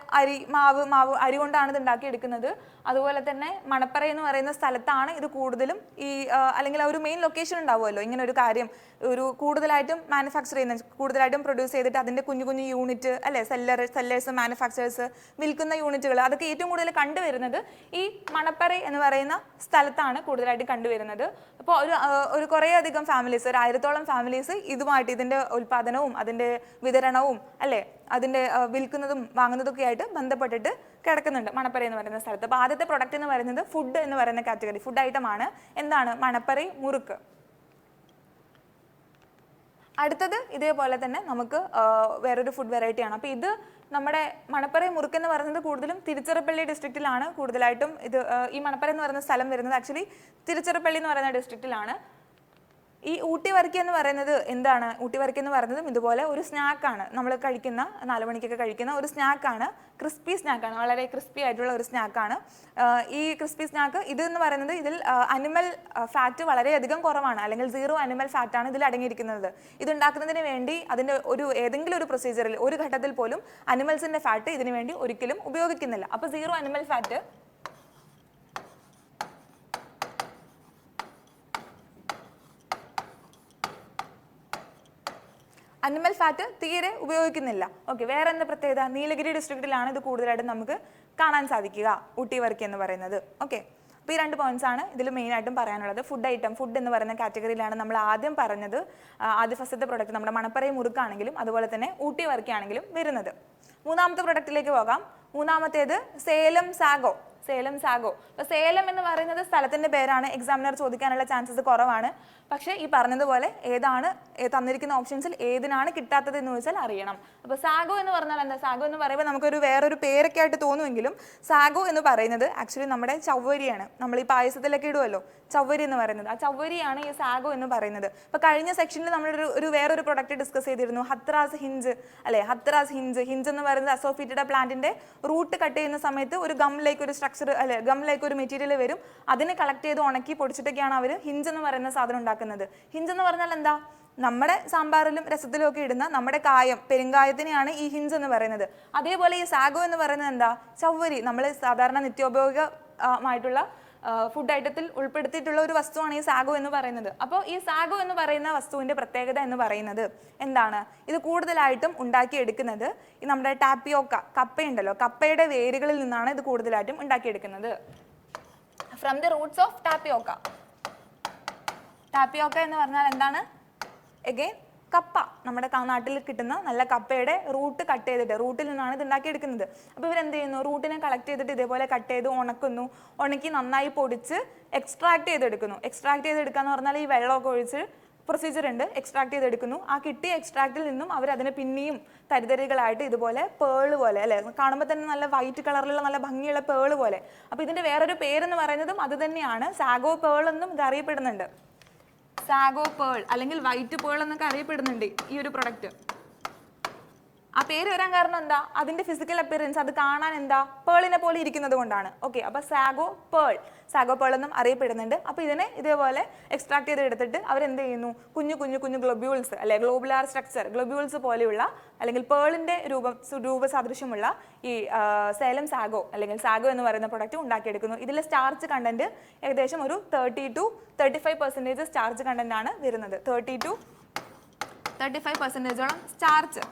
മാവ് അരി കൊണ്ടാണ് ഇത് ഉണ്ടാക്കിയെടുക്കുന്നത്. അതുപോലെ തന്നെ മണപ്പറ എന്ന് പറയുന്ന സ്ഥലത്താണ് ഇത് കൂടുതലും അല്ലെങ്കിൽ ഒരു മെയിൻ ലൊക്കേഷൻ ഉണ്ടാവുമല്ലോ ഇങ്ങനെ ഒരു കാര്യം കൂടുതലായിട്ടും മാനുഫാക്ചർ ചെയ്യുന്ന, കൂടുതലായിട്ടും പ്രൊഡ്യൂസ് ചെയ്തിട്ട് അതിന്റെ കുഞ്ഞു കുഞ്ഞു യൂണിറ്റ് അല്ലെ, സെല്ലേഴ്സ്, മാനുഫാക്ചറേഴ്സ്, വിൽക്കുന്ന യൂണിറ്റുകൾ, അതൊക്കെ ഏറ്റവും കൂടുതൽ കണ്ടുവരുന്നത് ഈ മണപ്പറ എന്ന് പറയുന്ന സ്ഥലത്താണ് കൂടുതലായിട്ട് കണ്ടുവരുന്നത്. അപ്പോൾ ഒരു കുറേ അധികം ഫാമിലീസ്, ഒരു 1000-ഓളം ഫാമിലീസ് ഇതുമായിട്ട്, ഇതിന്റെ ഉൽപാദനവും അതിന്റെ വിതരണവും അല്ലെ അതിന്റെ വിൽക്കുന്നതും വാങ്ങുന്നതൊക്കെ ആയിട്ട് ബന്ധപ്പെട്ടിട്ട് കിടക്കുന്നുണ്ട് മണപ്പറ എന്ന് പറയുന്ന സ്ഥലത്ത്. അപ്പോൾ ആദ്യത്തെ പ്രൊഡക്റ്റ് എന്ന് പറയുന്നത് ഫുഡ് എന്ന് പറയുന്ന കാറ്റഗറി, ഫുഡ് ഐറ്റം ആണ്. എന്താണ്? മണപ്പറ മുറുക്ക്. അടുത്തത് ഇതേപോലെ തന്നെ നമുക്ക് വേറൊരു ഫുഡ് വെറൈറ്റിയാണ്. അപ്പോൾ ഇത് നമ്മുടെ മണപ്പറ മുറുക്ക് എന്ന് പറയുന്നത് കൂടുതലും തിരുച്ചിറപ്പള്ളി ഡിസ്ട്രിക്റ്റിലാണ് കൂടുതലായിട്ടും ഈ മണപ്പറ എന്ന് പറയുന്ന സ്ഥലം വരുന്നത്. ആക്ച്വലി തിരുച്ചിറപ്പള്ളി എന്ന് പറയുന്ന ഡിസ്ട്രിക്റ്റിലാണ്. ഈ ഊട്ടി വരക്കി എന്ന് പറയുന്നത് എന്താണ്? ഊട്ടി വരക്കി എന്ന് പറയുന്നതും ഇതുപോലെ ഒരു സ്നാക്കാണ്, നമ്മൾ കഴിക്കുന്ന 4 മണിക്കൊക്കെ കഴിക്കുന്ന ഒരു സ്നാക്കാണ്. ക്രിസ്പി സ്നാക്കാണ്, വളരെ ക്രിസ്പി ആയിട്ടുള്ള ഒരു സ്നാക്കാണ്. ഈ ക്രിസ്പി സ്നാക്ക് ഇതെന്ന് പറയുന്നത് ഇതിൽ അനിമൽ ഫാറ്റ് വളരെയധികം കുറവാണ്, അല്ലെങ്കിൽ 0 അനിമൽ ഫാറ്റാണ് ഇതിൽ അടങ്ങിയിരിക്കുന്നത്. ഇതുണ്ടാക്കുന്നതിന് വേണ്ടി അതിൻ്റെ ഏതെങ്കിലും ഒരു പ്രൊസീജിയറിൽ ഒരു ഘട്ടത്തിൽ പോലും അനിമൽസിൻ്റെ ഫാറ്റ് ഇതിനു വേണ്ടി ഒരിക്കലും ഉപയോഗിക്കുന്നില്ല. അപ്പോൾ 0 അനിമൽ ഫാറ്റ് തീരെ ഉപയോഗിക്കുന്നില്ല. ഓക്കെ, വേറെ എന്താ പ്രത്യേകത? നീലഗിരി ഡിസ്ട്രിക്റ്റിലാണ് ഇത് കൂടുതലായിട്ടും നമുക്ക് കാണാൻ സാധിക്കുക, ഊട്ടി വരക്കി എന്ന് പറയുന്നത്. ഓക്കെ, അപ്പോൾ ഈ 2 പോയിന്റ്സ് ആണ് ഇതിൽ മെയിനായിട്ടും പറയാനുള്ളത്. ഫുഡ് എന്ന് പറയുന്ന കാറ്റഗറിയിലാണ് നമ്മൾ ആദ്യം പറഞ്ഞത്. ഫസ്റ്റത്തെ പ്രൊഡക്റ്റ് നമ്മുടെ മണപ്പറ മുറുക്കാണെങ്കിലും അതുപോലെ തന്നെ ഊട്ടി വരക്കിയാണെങ്കിലും വരുന്നത്. മൂന്നാമത്തെ പ്രൊഡക്റ്റിലേക്ക് പോകാം. മൂന്നാമത്തേത് സേലം സാഗോ. അപ്പോൾ സേലം എന്ന് പറയുന്നത് സ്ഥലത്തിന്റെ പേരാണ്. എക്സാമിനർ ചോദിക്കാനുള്ള ചാൻസസ് കുറവാണ്. പക്ഷേ ഈ പറഞ്ഞതുപോലെ ഏതാണ് തന്നിരിക്കുന്ന ഓപ്ഷൻസിൽ ഏതിനാണ് കിട്ടാത്തത് എന്ന് ചോദിച്ചാൽ അറിയണം. അപ്പോൾ സാഗോ എന്ന് പറഞ്ഞാൽ എന്താ? സാഗോ എന്ന് പറയുമ്പോൾ നമുക്കൊരു വേറൊരു പേരൊക്കെ ആയിട്ട് തോന്നുമെങ്കിലും സാഗോ എന്ന് പറയുന്നത് ആക്ച്വലി നമ്മുടെ ചവ്വരിയാണ്. നമ്മൾ ഈ പായസത്തിലൊക്കെ ഇടുമല്ലോ ചവ്വരി എന്ന് പറയുന്നത്, ആ ചവ്വരിയാണ് ഈ സാഗോ എന്ന് പറയുന്നത്. അപ്പോൾ കഴിഞ്ഞ സെക്ഷനിൽ നമ്മൾ വേറൊരു പ്രൊഡക്റ്റ് ഡിസ്കസ് ചെയ്തിരുന്നു, ഹത്രാസ് ഹിഞ്ച് അല്ലെ. ഹിഞ്ച് എന്ന് പറയുന്നത് അസോഫിറ്റിഡ പ്ലാന്റിന്റെ റൂട്ട് കട്ട് ചെയ്യുന്ന സമയത്ത് ഒരു ഗംലേക്ക് ഒരു സ്ട്രക്ചർ അല്ലെ, ഗംലേക്ക് ഒരു മെറ്റീരിയൽ വരും. അതിനെ കളക്ട് ചെയ്ത് ഉണക്കി പൊടിച്ചിട്ടൊക്കെയാണ് അവർ ഹിഞ്ച് എന്ന് പറയുന്ന സാധനം ഉണ്ടാക്കുന്നത്. ഹിഞ്ച് എന്ന് പറഞ്ഞാൽ എന്താ? നമ്മുടെ സാമ്പാറിലും രസത്തിലും ഒക്കെ ഇടുന്ന നമ്മുടെ പെരുങ്കായത്തിനെയാണ് ഈ ഹിഞ്ച് എന്ന് പറയുന്നത്. അതേപോലെ ഈ സാഗോ എന്ന് പറയുന്നത് എന്താ? ചവ്വരി. നമ്മൾ സാധാരണ നിത്യോപയോഗമായിട്ടുള്ള ഫുഡ് ഐറ്റത്തിൽ ഉൾപ്പെടുത്തിയിട്ടുള്ള ഒരു വസ്തുവാണ് ഈ സാഗോ എന്ന് പറയുന്നത്. അപ്പോൾ ഈ സാഗോ എന്ന് പറയുന്ന വസ്തുവിന്റെ പ്രത്യേകത എന്ന് പറയുന്നത് എന്താണ്? ഇത് കൂടുതലായിട്ടും ഉണ്ടാക്കിയെടുക്കുന്നത് ഈ നമ്മുടെ ടാപ്പിയോക്ക, കപ്പയുണ്ടല്ലോ, കപ്പയുടെ വേരുകളിൽ നിന്നാണ് ഇത് കൂടുതലായിട്ടും ഉണ്ടാക്കിയെടുക്കുന്നത്. From the roots of tapioca. Tapioca എന്ന് പറഞ്ഞാൽ എന്താണ്? എഗെയിൻ കപ്പ, നമ്മുടെ നാട്ടിൽ കിട്ടുന്ന നല്ല കപ്പയുടെ റൂട്ട് കട്ട് ചെയ്തിട്ട്, റൂട്ടിൽ നിന്നാണ് ഇത് ഉണ്ടാക്കിയെടുക്കുന്നത്. അപ്പോൾ ഇവരെന്ത് ചെയ്യുന്നു? റൂട്ടിനെ കളക്ട് ചെയ്തിട്ട് ഇതേപോലെ കട്ട് ചെയ്ത് ഉണക്കി നന്നായി പൊടിച്ച് എക്സ്ട്രാക്ട് ചെയ്തെടുക്കുന്നു. എക്സ്ട്രാക്ട് ചെയ്തെടുക്കുക എന്ന് പറഞ്ഞാൽ ഈ വെള്ളമൊക്കെ ഒഴിച്ച് പ്രൊസീജിയർ ഉണ്ട്. എക്സ്ട്രാക്ട് ചെയ്തെടുക്കുന്നു. ആ കിട്ടിയ എക്സ്ട്രാക്റ്റിൽ നിന്നും അവരതിനെ പിന്നെയും തരിതരികളായിട്ട് ഇതുപോലെ പേള് പോലെ അല്ലെ, കാണുമ്പോൾ തന്നെ നല്ല വൈറ്റ് കളറിലുള്ള നല്ല ഭംഗിയുള്ള പേള് പോലെ. അപ്പോൾ ഇതിന്റെ വേറൊരു പേരെന്ന് പറയുന്നതും അത് തന്നെയാണ്. സാഗോ പേൾ എന്നും ഇത് അറിയപ്പെടുന്നുണ്ട്. സാഗോ പേൾ അല്ലെങ്കിൽ വൈറ്റ് പേൾ എന്നൊക്കെ അറിയപ്പെടുന്നുണ്ട് ഈ ഒരു പ്രൊഡക്റ്റ്. ആ പേര് വരാൻ കാരണം എന്താ? അതിന്റെ ഫിസിക്കൽ അപ്പിയറൻസ്, അത് കാണാൻ എന്താ പേളിനെ പോലെ ഇരിക്കുന്നത് കൊണ്ടാണ്. ഓക്കെ, അപ്പൊ സാഗോ പേൾ എന്നും അറിയപ്പെടുന്നുണ്ട്. അപ്പൊ ഇതിനെ ഇതേപോലെ എക്സ്ട്രാക്ട് ചെയ്ത് എടുത്തിട്ട് അവരെന്ത് ചെയ്യുന്നു? കുഞ്ഞു ഗ്ലോബ്യൂൾസ് അല്ലെ, ഗ്ലോബുലാർ സ്ട്രക്ചർ, ഗ്ലോബ്യൂൾസ് പോലെയുള്ള അല്ലെങ്കിൽ പേളിന്റെ രൂപസാദൃശ്യമുള്ള ഈ സേലം സാഗോ അല്ലെങ്കിൽ സാഗോ എന്ന് പറയുന്ന പ്രൊഡക്റ്റ് ഉണ്ടാക്കിയെടുക്കുന്നു. ഇതിലെ സ്റ്റാർച്ച് കണ്ടന്റ് ഏകദേശം ഒരു 30 to 35% സ്റ്റാർച്ച് കണ്ടന്റ് ആണ് വരുന്നത്. 30 to 35% സ്റ്റാർച്ച്,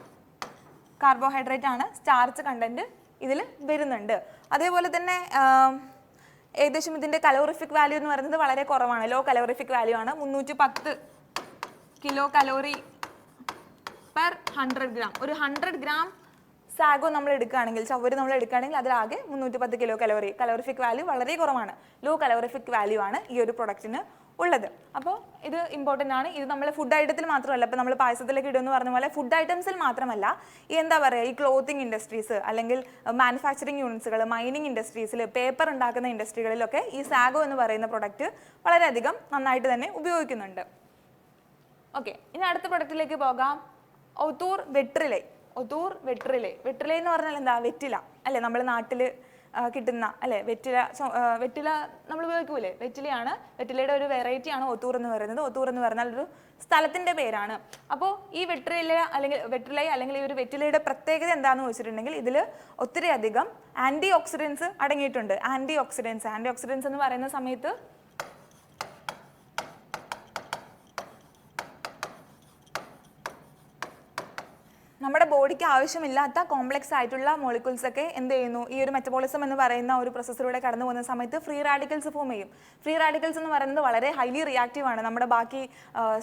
കാർബോഹൈഡ്രേറ്റ് ആണ്, സ്റ്റാർച്ച് കണ്ടന്റ് ഇതിൽ വരുന്നുണ്ട്. അതേപോലെ തന്നെ ഏകദേശം ഇതിന്റെ കലോറിഫിക് വാല്യൂ എന്ന് പറയുന്നത് വളരെ കുറവാണ്, ലോ കലോറിഫിക് വാല്യൂ ആണ്. 310 കിലോ കലോറി പെർ 100 ഗ്രാം. ഒരു 100 ഗ്രാം സാഗോ നമ്മൾ എടുക്കുകയാണെങ്കിൽ, ചവ്വരി നമ്മൾ എടുക്കുകയാണെങ്കിൽ അതിലാകെ 310 കിലോ കലോറിഫിക് വാല്യൂ വളരെ കുറവാണ്. ലോ കലോറിഫിക് വാല്യൂ ആണ് ഈ ഒരു പ്രൊഡക്റ്റിന് ഉള്ളത്. അപ്പോൾ ഇത് ഇമ്പോർട്ടൻ്റ് ആണ്. ഇത് നമ്മൾ ഫുഡ് ഐറ്റത്തിൽ മാത്രമല്ല, ഇപ്പോൾ നമ്മൾ പായസത്തിലേക്ക് ഇടുമെന്ന് പറഞ്ഞ പോലെ ഫുഡ് ഐറ്റംസിൽ മാത്രമല്ല, ഈ എന്താ പറയുക, ഈ ക്ലോത്തിങ് ഇൻഡസ്ട്രീസ് അല്ലെങ്കിൽ മാനുഫാക്ചറിങ് യൂണിറ്റ്സുകൾ, മൈനിങ് ഇൻഡസ്ട്രീസിൽ, പേപ്പർ ഉണ്ടാക്കുന്ന ഇൻഡസ്ട്രികളിലൊക്കെ ഈ സാഗോ എന്ന് പറയുന്ന പ്രൊഡക്റ്റ് വളരെയധികം നന്നായിട്ട് തന്നെ ഉപയോഗിക്കുന്നുണ്ട്. ഓക്കെ, ഇനി അടുത്ത പ്രൊഡക്റ്റിലേക്ക് പോകാം. ഒത്തൂർ വെട്രിലൈ എന്ന് പറഞ്ഞാൽ എന്താ? വെറ്റില അല്ലേ, നമ്മൾ നാട്ടിൽ കിട്ടുന്ന അല്ലേ വെറ്റില നമ്മൾ ഉപയോഗിക്കൂലേ, വെറ്റിലയുടെ ഒരു വെറൈറ്റിയാണ് ഒത്തൂർ എന്ന് പറയുന്നത്. ഒത്തൂർ എന്ന് പറഞ്ഞാൽ ഒരു സ്ഥലത്തിന്റെ പേരാണ്. അപ്പോൾ ഈ വെറ്റില അല്ലെങ്കിൽ ഈ ഒരു വെറ്റിലയുടെ പ്രത്യേകത എന്താണെന്ന് വെച്ചിട്ടുണ്ടെങ്കിൽ ഇതിൽ ഒത്തിരി അധികം ആന്റി ഓക്സിഡൻസ് അടങ്ങിയിട്ടുണ്ട്. ആന്റി ഓക്സിഡൻസ് എന്ന് പറയുന്ന സമയത്ത് നമ്മുടെ ബോഡിക്ക് ആവശ്യമില്ലാത്ത കോംപ്ലക്സ് ആയിട്ടുള്ള മോളിക്യൂൾസ് ഒക്കെ എന്ത് ചെയ്യുന്നു, ഈ ഒരു മെറ്റബോളിസം എന്ന് പറയുന്ന ഒരു പ്രോസസ്സിലൂടെ കടന്നു പോകുന്ന സമയത്ത് ഫ്രീ റാഡിക്കൽസ് ഫോം ചെയ്യും. ഫ്രീ റാഡിക്കൽസ് എന്ന് പറയുന്നത് വളരെ ഹൈലി റിയാക്റ്റീവ് ആണ്. നമ്മുടെ ബാക്കി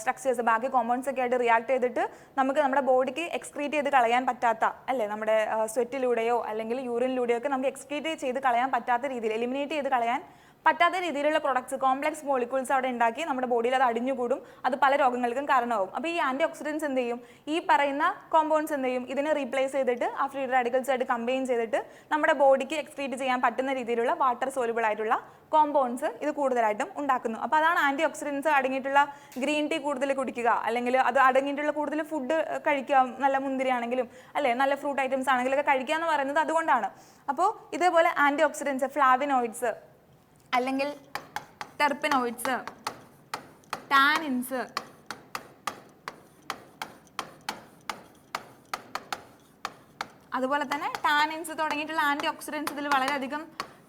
സ്ട്രക്ചേഴ്സ്, ബാക്കി കോമ്പൗണ്ട്സ് ഒക്കെ ആയിട്ട് റിയാക്ട് ചെയ്തിട്ട് നമുക്ക് നമ്മുടെ ബോഡിക്ക് എക്സ്ക്രീറ്റ് ചെയ്ത് കളയാൻ പറ്റാത്ത അല്ലേ, നമ്മുടെ സ്വെറ്റിലൂടെയോ അല്ലെങ്കിൽ യൂറിനിലൂടെയോ ഒക്കെ നമുക്ക് എക്സ്ക്രീറ്റ് ചെയ്ത് കളയാൻ പറ്റാത്ത രീതിയിൽ, എലിമിനേറ്റ് ചെയ്ത് കളയാൻ പറ്റാത്ത രീതിയിലുള്ള പ്രൊഡക്ട്സ്, കോംപ്ലക്സ് മോളിക്യൂൾസ് അവിടെ ഉണ്ടാക്കി നമ്മുടെ ബോഡിയിൽ അത് അടിഞ്ഞുകൂടും. അത് പല രോഗങ്ങൾക്കും കാരണമാകും. അപ്പോൾ ഈ ആന്റി ഓക്സിഡൻസ് എന്ത് ചെയ്യും, ഈ പറയുന്ന കോമ്പൗണ്ട്സ് എന്ത് ചെയ്യും, ഇതിനെ റീപ്ലേസ് ചെയ്തിട്ട് ആ ഫ്രീ റാഡിക്കൽസ് ആയിട്ട് കമ്പൈൻ ചെയ്തിട്ട് നമ്മുടെ ബോഡിക്ക് എക്സ്ക്രീറ്റ് ചെയ്യാൻ പറ്റുന്ന രീതിയിലുള്ള വാട്ടർ സോലുബിൾ ആയിട്ടുള്ള കോമ്പൗണ്ട്സ് ഇത് കൂടുതലായിട്ടും ഉണ്ടാക്കുന്നു. അപ്പോൾ അതാണ് ആന്റി ഓക്സിഡൻസ് അടങ്ങിയിട്ടുള്ള ഗ്രീൻ ടീ കൂടുതൽ കുടിക്കുക, അല്ലെങ്കിൽ അത് അടങ്ങിയിട്ടുള്ള കൂടുതൽ ഫുഡ് കഴിക്കുക, നല്ല മുന്തിരി ആണെങ്കിലും അല്ലേ നല്ല ഫ്രൂട്ട് ഐറ്റംസ് ആണെങ്കിലും ഒക്കെ കഴിക്കുക എന്ന് പറയുന്നത് അതുകൊണ്ടാണ്. അപ്പോൾ ഇതേപോലെ ആന്റി ഓക്സിഡൻസ്, ഫ്ലാവിനോയിഡ്സ് അല്ലെങ്കിൽ ടെർപ്പനോയിഡ്സ്, ടാനിൻസ്, അതുപോലെ തന്നെ ടാനിൻസ് തുടങ്ങിയിട്ടുള്ള ആന്റി ഓക്സിഡൻസ് ഇതിൽ വളരെയധികം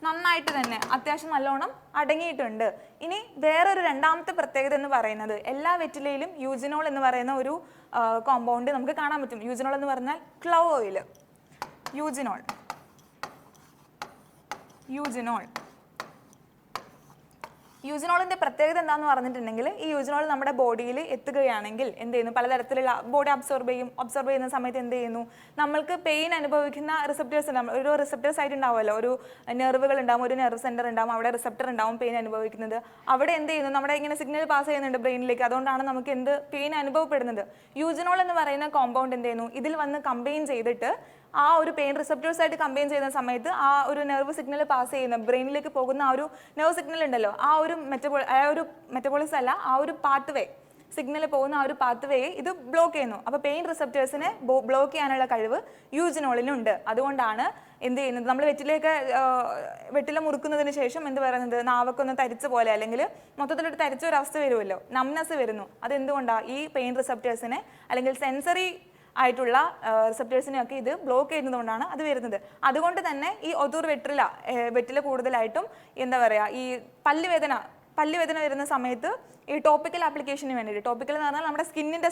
നന്നായിട്ട് തന്നെ അത്യാവശ്യം നല്ലോണം അടങ്ങിയിട്ടുണ്ട്. ഇനി വേറൊരു രണ്ടാമത്തെ പ്രത്യേകത എന്ന് പറയുന്നത് എല്ലാ വെറ്റിലയിലും യൂജിനോൾ എന്ന് പറയുന്ന ഒരു കോമ്പൗണ്ട് നമുക്ക് കാണാൻ പറ്റും. യൂജിനോൾ എന്ന് പറഞ്ഞാൽ ക്ലവ് ഓയിൽ. യൂജിനോളിന്റെ പ്രത്യേകത എന്താണെന്ന് പറഞ്ഞിട്ടുണ്ടെങ്കിൽ ഈ യൂജിനോൾ നമ്മുടെ ബോഡിയിൽ എത്തുകയാണെങ്കിൽ എന്ത് ചെയ്യുന്നു, പലതരത്തിലുള്ള ബോഡി ഒബ്സർവ് ചെയ്യുന്ന സമയത്ത് എന്ത് ചെയ്യുന്നു, നമ്മൾക്ക് പെയിൻ അനുഭവിക്കുന്ന റിസപ്റ്റേഴ്സ് ഉണ്ടാവും. ഒരു റിസപ്റ്റേഴ്സ് ആയിട്ട് ഉണ്ടാവുമല്ലോ, ഒരു നെർവുകൾ ഉണ്ടാവും, ഒരു നെർവ് സെന്റർ ഉണ്ടാവും, അവിടെ റിസപ്റ്റർ ഉണ്ടാവും പെയിൻ അനുഭവിക്കുന്നത്. അവിടെ എന്ത് ചെയ്യുന്നു, നമ്മുടെ ഇങ്ങനെ സിഗ്നൽ പാസ് ചെയ്യുന്നുണ്ട് ബ്രെയിനിലേക്ക്. അതുകൊണ്ടാണ് നമുക്ക് എന്ത് പെയിൻ അനുഭവപ്പെടുന്നത്. യൂജിനോൾ എന്ന് പറയുന്ന കോമ്പൗണ്ട് എന്ത് ചെയ്യുന്നു, ഇതിൽ വന്ന് കമ്പൈൻ ചെയ്തിട്ട് ആ ഒരു പെയിൻ റിസപ്റ്റേഴ്സ് ആയിട്ട് കമ്പൈൻ ചെയ്യുന്ന സമയത്ത് ആ ഒരു നെർവ് സിഗ്നൽ പാസ് ചെയ്യുന്ന ബ്രെയിനിലേക്ക് പോകുന്ന ആ ഒരു നെർവ് സിഗ്നൽ ഉണ്ടല്ലോ, ആ ഒരു മെറ്റബോളിസം അല്ല, ആ ഒരു പാത്ത് സിഗ്നൽ പോകുന്ന ആ ഒരു പാത്ത് ഇത് ബ്ലോക്ക് ചെയ്യുന്നു. അപ്പോൾ പെയിൻ റിസപ്റ്റേഴ്സിനെ ബ്ലോക്ക് ചെയ്യാനുള്ള കഴിവ് യൂജിനോളിനുണ്ട്. അതുകൊണ്ടാണ് എന്ത് ചെയ്യുന്നത്, നമ്മൾ വെറ്റില മുറുക്കുന്നതിന് ശേഷം എന്ത് പറയുന്നത്, നാവൊക്കെ തരിച്ച പോലെ അല്ലെങ്കിൽ മൊത്തത്തിലൊരു തരിച്ച ഒരു അവസ്ഥ വരുമല്ലോ, നംനെസ് വരുന്നു. അതെന്തുകൊണ്ടാണ്, ഈ പെയിൻ റിസപ്റ്റേഴ്സിനെ അല്ലെങ്കിൽ സെൻസറി ആയിട്ടുള്ള റിസപ്റ്റേഴ്സിനെയൊക്കെ ഇത് ബ്ലോക്ക് ചെയ്യുന്നതുകൊണ്ടാണ് അത് വരുന്നത്. അതുകൊണ്ട് തന്നെ ഈ ഒതൂർ വെറ്റില കൂടുതലായിട്ടും എന്താ പറയുക, ഈ പല്ലുവേദന വരുന്ന സമയത്ത് ഈ ടോപ്പിക്കൽ ആപ്ലിക്കേഷന് വേണ്ടിയിട്ട്, ടോപ്പിക്കൽ എന്ന് പറഞ്ഞാൽ നമ്മുടെ സ്കിന്നിൻ്റെ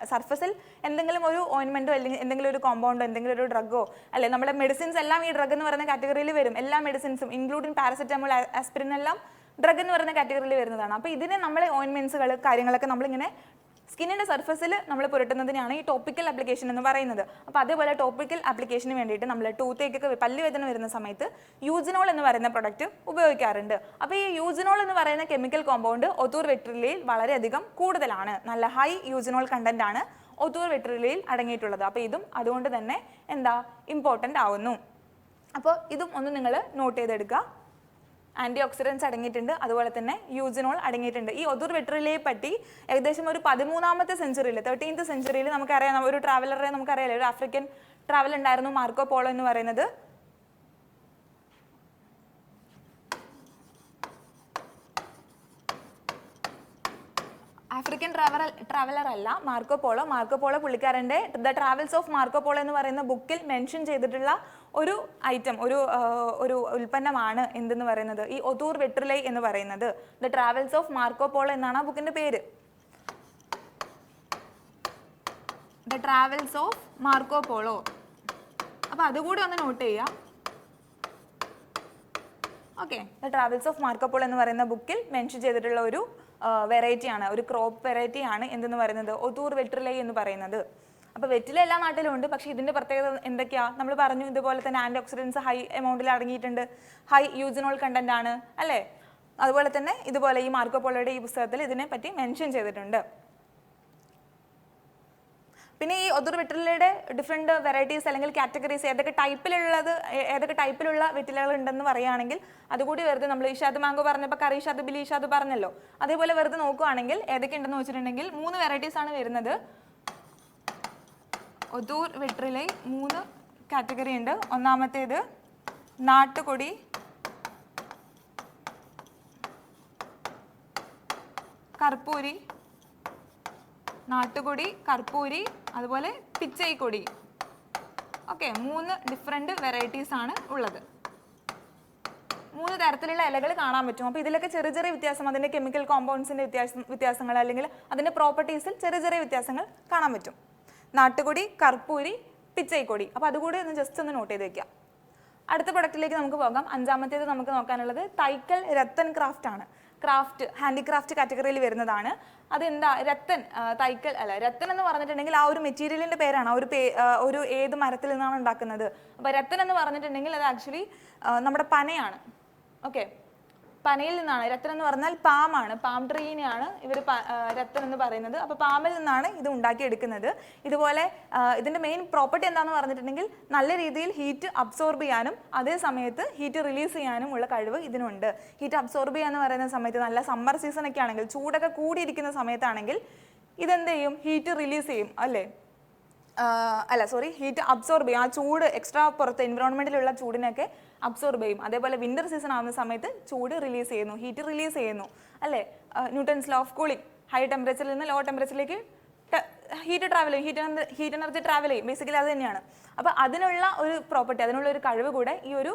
സർഫസിൽ എന്തെങ്കിലും ഒരു ഓയിൻമെൻറ്റോ അല്ലെങ്കിൽ എന്തെങ്കിലും ഒരു കോമ്പൗണ്ടോ എന്തെങ്കിലും ഒരു ഡ്രഗോ അല്ലെ, നമ്മുടെ മെഡിസിൻസ് എല്ലാം ഈ ഡ്രഗ് എന്ന് പറയുന്ന കാറ്റഗറിയിൽ വരും. എല്ലാ മെഡിസിൻസും ഇൻക്ലൂഡിങ് പാരസെറ്റമോൾ, ആസ്പിരിൻ എല്ലാം ഡ്രഗ് എന്ന് പറയുന്ന കാറ്റഗറിയിൽ വരുന്നതാണ്. അപ്പോൾ ഇതിനെ നമ്മൾ ഓയിൻമെൻറ്റ്സുകൾ കാര്യങ്ങളൊക്കെ നമ്മളിങ്ങനെ സ്കിന്നിൻ്റെ സർഫസിൽ നമ്മൾ പുരട്ടുന്നതിനാണ് ഈ ടോപ്പിക്കൽ ആപ്ലിക്കേഷൻ എന്ന് പറയുന്നത്. അപ്പോൾ അതേപോലെ ടോപ്പിക്കൽ ആപ്ലിക്കേഷന് വേണ്ടിയിട്ട് നമ്മൾ ടൂത്തേക്കൊക്കെ പല്ലുവേദന വരുന്ന സമയത്ത് യൂജിനോൾ എന്ന് പറയുന്ന പ്രൊഡക്റ്റ് ഉപയോഗിക്കാറുണ്ട്. അപ്പോൾ ഈ യൂജിനോൾ എന്ന് പറയുന്ന കെമിക്കൽ കോമ്പൗണ്ട് ഒതൂർ വെറ്റിലയിൽ വളരെയധികം കൂടുതലാണ്. നല്ല ഹൈ യൂജിനോൾ കണ്ടന്റ് ആണ് ഒതൂർ വെറ്റിലയിൽ അടങ്ങിയിട്ടുള്ളത്. അപ്പോൾ ഇതും അതുകൊണ്ട് തന്നെ ഇമ്പോർട്ടൻ്റ് ആവുന്നു. അപ്പോൾ ഇതും ഒന്ന് നിങ്ങൾ നോട്ട് ചെയ്തെടുക്കുക. ആന്റി ഓക്സിഡൻസ് അടങ്ങിയിട്ടുണ്ട്, അതുപോലെ തന്നെ യൂജിനോൾ അടങ്ങിയിട്ടുണ്ട്. ഈ ഒതൂർ വെറ്റിലയെ പറ്റി ഏകദേശം ഒരു 13th സെഞ്ചുറിയിൽ നമുക്കറിയാം, ഒരു ട്രാവലറെ നമുക്കറിയാലോ, ഒരു ആഫ്രിക്കൻ ട്രാവൽ ഉണ്ടായിരുന്നു മാർക്കോ പോളോ എന്ന് പറയുന്നത്. ആഫ്രിക്കൻ ട്രാവലർ അല്ല മാർക്കോ പോളോ പുള്ളിക്കാരൻ്റെ the travels of Marco Polo എന്ന് പറയുന്ന ബുക്കിൽ മെൻഷൻ ചെയ്തിട്ടുള്ള ഒരു ഐറ്റം, ഒരു ഉൽപ്പന്നമാണ് എന്തെന്ന് പറയുന്നത്, ഈ ഒതൂർ വെറ്റില എന്ന് പറയുന്നത്. The travels of Marco Polo എന്നാണ് ആ ബുക്കിന്റെ പേര്. The travels of Marco Polo. അപ്പോൾ അതുകൂടി ഒന്ന് നോട്ട് ചെയ്യാം. Okay, the travels of Marco Polo എന്ന് പറയുന്ന ബുക്കിൽ മെൻഷൻ ചെയ്തിട്ടുള്ള ഒരു വെറൈറ്റിയാണ്, ഒരു ക്രോപ്പ് വെറൈറ്റിയാണ് എന്തെന്ന് പറയുന്നത്, ഒതൂർ വെറ്റില എന്ന് പറയുന്നത്. അപ്പോൾ വെറ്റില എല്ലാ നാട്ടിലും ഉണ്ട്, പക്ഷേ ഇതിൻ്റെ പ്രത്യേകത എന്തൊക്കെയാ നമ്മൾ പറഞ്ഞു. ഇതുപോലെ തന്നെ ആൻറ്റി ഓക്സിഡൻസ് ഹൈ എമൗണ്ടിൽ അടങ്ങിയിട്ടുണ്ട്, ഹൈ യൂജിനോൾ കണ്ടന്റ് ആണ് അല്ലേ. അതുപോലെ തന്നെ ഇതുപോലെ ഈ മാർക്കോ പോളോയുടെ ഈ പുസ്തകത്തിൽ ഇതിനെപ്പറ്റി മെൻഷൻ ചെയ്തിട്ടുണ്ട്. പിന്നെ ഈ ഒതൂർ വെറ്റിലയുടെ ഡിഫറെൻറ്റ് വെറൈറ്റീസ് അല്ലെങ്കിൽ കാറ്റഗറീസ് ഏതൊക്കെ ടൈപ്പിലുള്ള വെറ്റിലകൾ ഉണ്ടെന്ന് പറയുകയാണെങ്കിൽ അതുകൂടി വെറുതെ നമ്മൾ ഇഷാദ് മാംഗോ പറഞ്ഞപ്പോൾ കറീഷാദ് ബിലി ഇഷാദ് പറഞ്ഞല്ലോ, അതേപോലെ വെറുതെ നോക്കുകയാണെങ്കിൽ ഏതൊക്കെ ഉണ്ടെന്ന് വെച്ചിട്ടുണ്ടെങ്കിൽ 3 വെറൈറ്റീസ് ആണ് വരുന്നത്. ഒതൂർ വെറ്റില 3 കാറ്റഗറി ഉണ്ട്. ഒന്നാമത്തേത് നാട്ടുകൊടി, കർപ്പൂരി, നാട്ടുകൊടി, കർപ്പൂരി, അതുപോലെ പിച്ചൈക്കൊടി. ഓക്കെ, 3 ഡിഫറെൻറ്റ് വെറൈറ്റീസ് ആണ് ഉള്ളത്. 3 തരത്തിലുള്ള ഇലകൾ കാണാൻ പറ്റും. അപ്പോൾ ഇതിലൊക്കെ ചെറിയ ചെറിയ വ്യത്യാസം, അതിൻ്റെ കെമിക്കൽ കോമ്പൗണ്ട്സിൻ്റെ വ്യത്യാസങ്ങൾ അല്ലെങ്കിൽ അതിൻ്റെ പ്രോപ്പർട്ടീസിൽ ചെറിയ ചെറിയ വ്യത്യാസങ്ങൾ കാണാൻ പറ്റും. നാട്ടുകൊടി, കർപ്പൂരി, പിച്ചൈക്കൊടി. അപ്പോൾ അതുകൂടി ഒന്ന് ജസ്റ്റ് ഒന്ന് നോട്ട് ചെയ്ത് വെക്കാം. അടുത്ത പ്രൊഡക്റ്റിലേക്ക് നമുക്ക് പോകാം. 5ാമത്തേത് നമുക്ക് നോക്കാനുള്ളത് തൈക്കൽ രത്തൻ ക്രാഫ്റ്റ് ആണ്. ക്രാഫ്റ്റ്, ഹാൻഡിക്രാഫ്റ്റ് കാറ്റഗറിയിൽ വരുന്നതാണ്. അതെന്താ രത്തൻ, തൈക്കൽ അല്ല, രത്തൻ എന്ന് പറഞ്ഞിട്ടുണ്ടെങ്കിൽ ആ ഒരു മെറ്റീരിയലിൻ്റെ പേരാണ്, ഒരു ഏത് മരത്തിൽ നിന്നാണ് ഉണ്ടാക്കുന്നത്. അപ്പോൾ രത്തൻ എന്ന് പറഞ്ഞിട്ടുണ്ടെങ്കിൽ അത് ആക്ച്വലി നമ്മുടെ പനയാണ്. ഓക്കെ, പനയിൽ നിന്നാണ്. രത്തൻ എന്ന് പറഞ്ഞാൽ പാമാണ്, പാം ട്രീനെയാണ് ഇവർ രത്തൻ എന്ന് പറയുന്നത്. അപ്പോൾ പാമിൽ നിന്നാണ് ഇത് ഉണ്ടാക്കിയെടുക്കുന്നത്. ഇതുപോലെ ഇതിൻ്റെ മെയിൻ പ്രോപ്പർട്ടി എന്താണെന്ന് പറഞ്ഞിട്ടുണ്ടെങ്കിൽ നല്ല രീതിയിൽ ഹീറ്റ് അബ്സോർബ് ചെയ്യാനും അതേ സമയത്ത് ഹീറ്റ് റിലീസ് ചെയ്യാനും ഉള്ള കഴിവ് ഇതിനുണ്ട്. ഹീറ്റ് അബ്സോർബ് ചെയ്യാന്ന് പറയുന്ന സമയത്ത് നല്ല സമ്മർ സീസണൊക്കെ ആണെങ്കിൽ, ചൂടൊക്കെ കൂടിയിരിക്കുന്ന സമയത്താണെങ്കിൽ ഇതെന്ത് ചെയ്യും, ഹീറ്റ് റിലീസ് ചെയ്യും അല്ലേ, ഹീറ്റ് അബ്സോർബ് ചെയ്യും. ആ ചൂട് എക്സ്ട്രാ പുറത്ത് എൻവിറോൺമെൻറ്റിലുള്ള ചൂടിനൊക്കെ അബ്സോർബ് ചെയ്യും. അതേപോലെ വിൻ്റർ സീസൺ ആവുന്ന സമയത്ത് ചൂട് റിലീസ് ചെയ്യുന്നു, ഹീറ്റ് റിലീസ് ചെയ്യുന്നു അല്ലേ. Newton's law of cooling, high ടെമ്പറേച്ചറിൽ നിന്ന് ലോ ടെമ്പറേച്ചറിലേക്ക് ഹീറ്റ് ട്രാവൽ ചെയ്യും, ഹീറ്റ് എനർജി ട്രാവൽ ചെയ്യും. ബേസിക്കലി അത് തന്നെയാണ്. അപ്പോൾ അതിനുള്ള ഒരു പ്രോപ്പർട്ടി, അതിനുള്ള ഒരു കഴിവ് കൂടെ ഈ ഒരു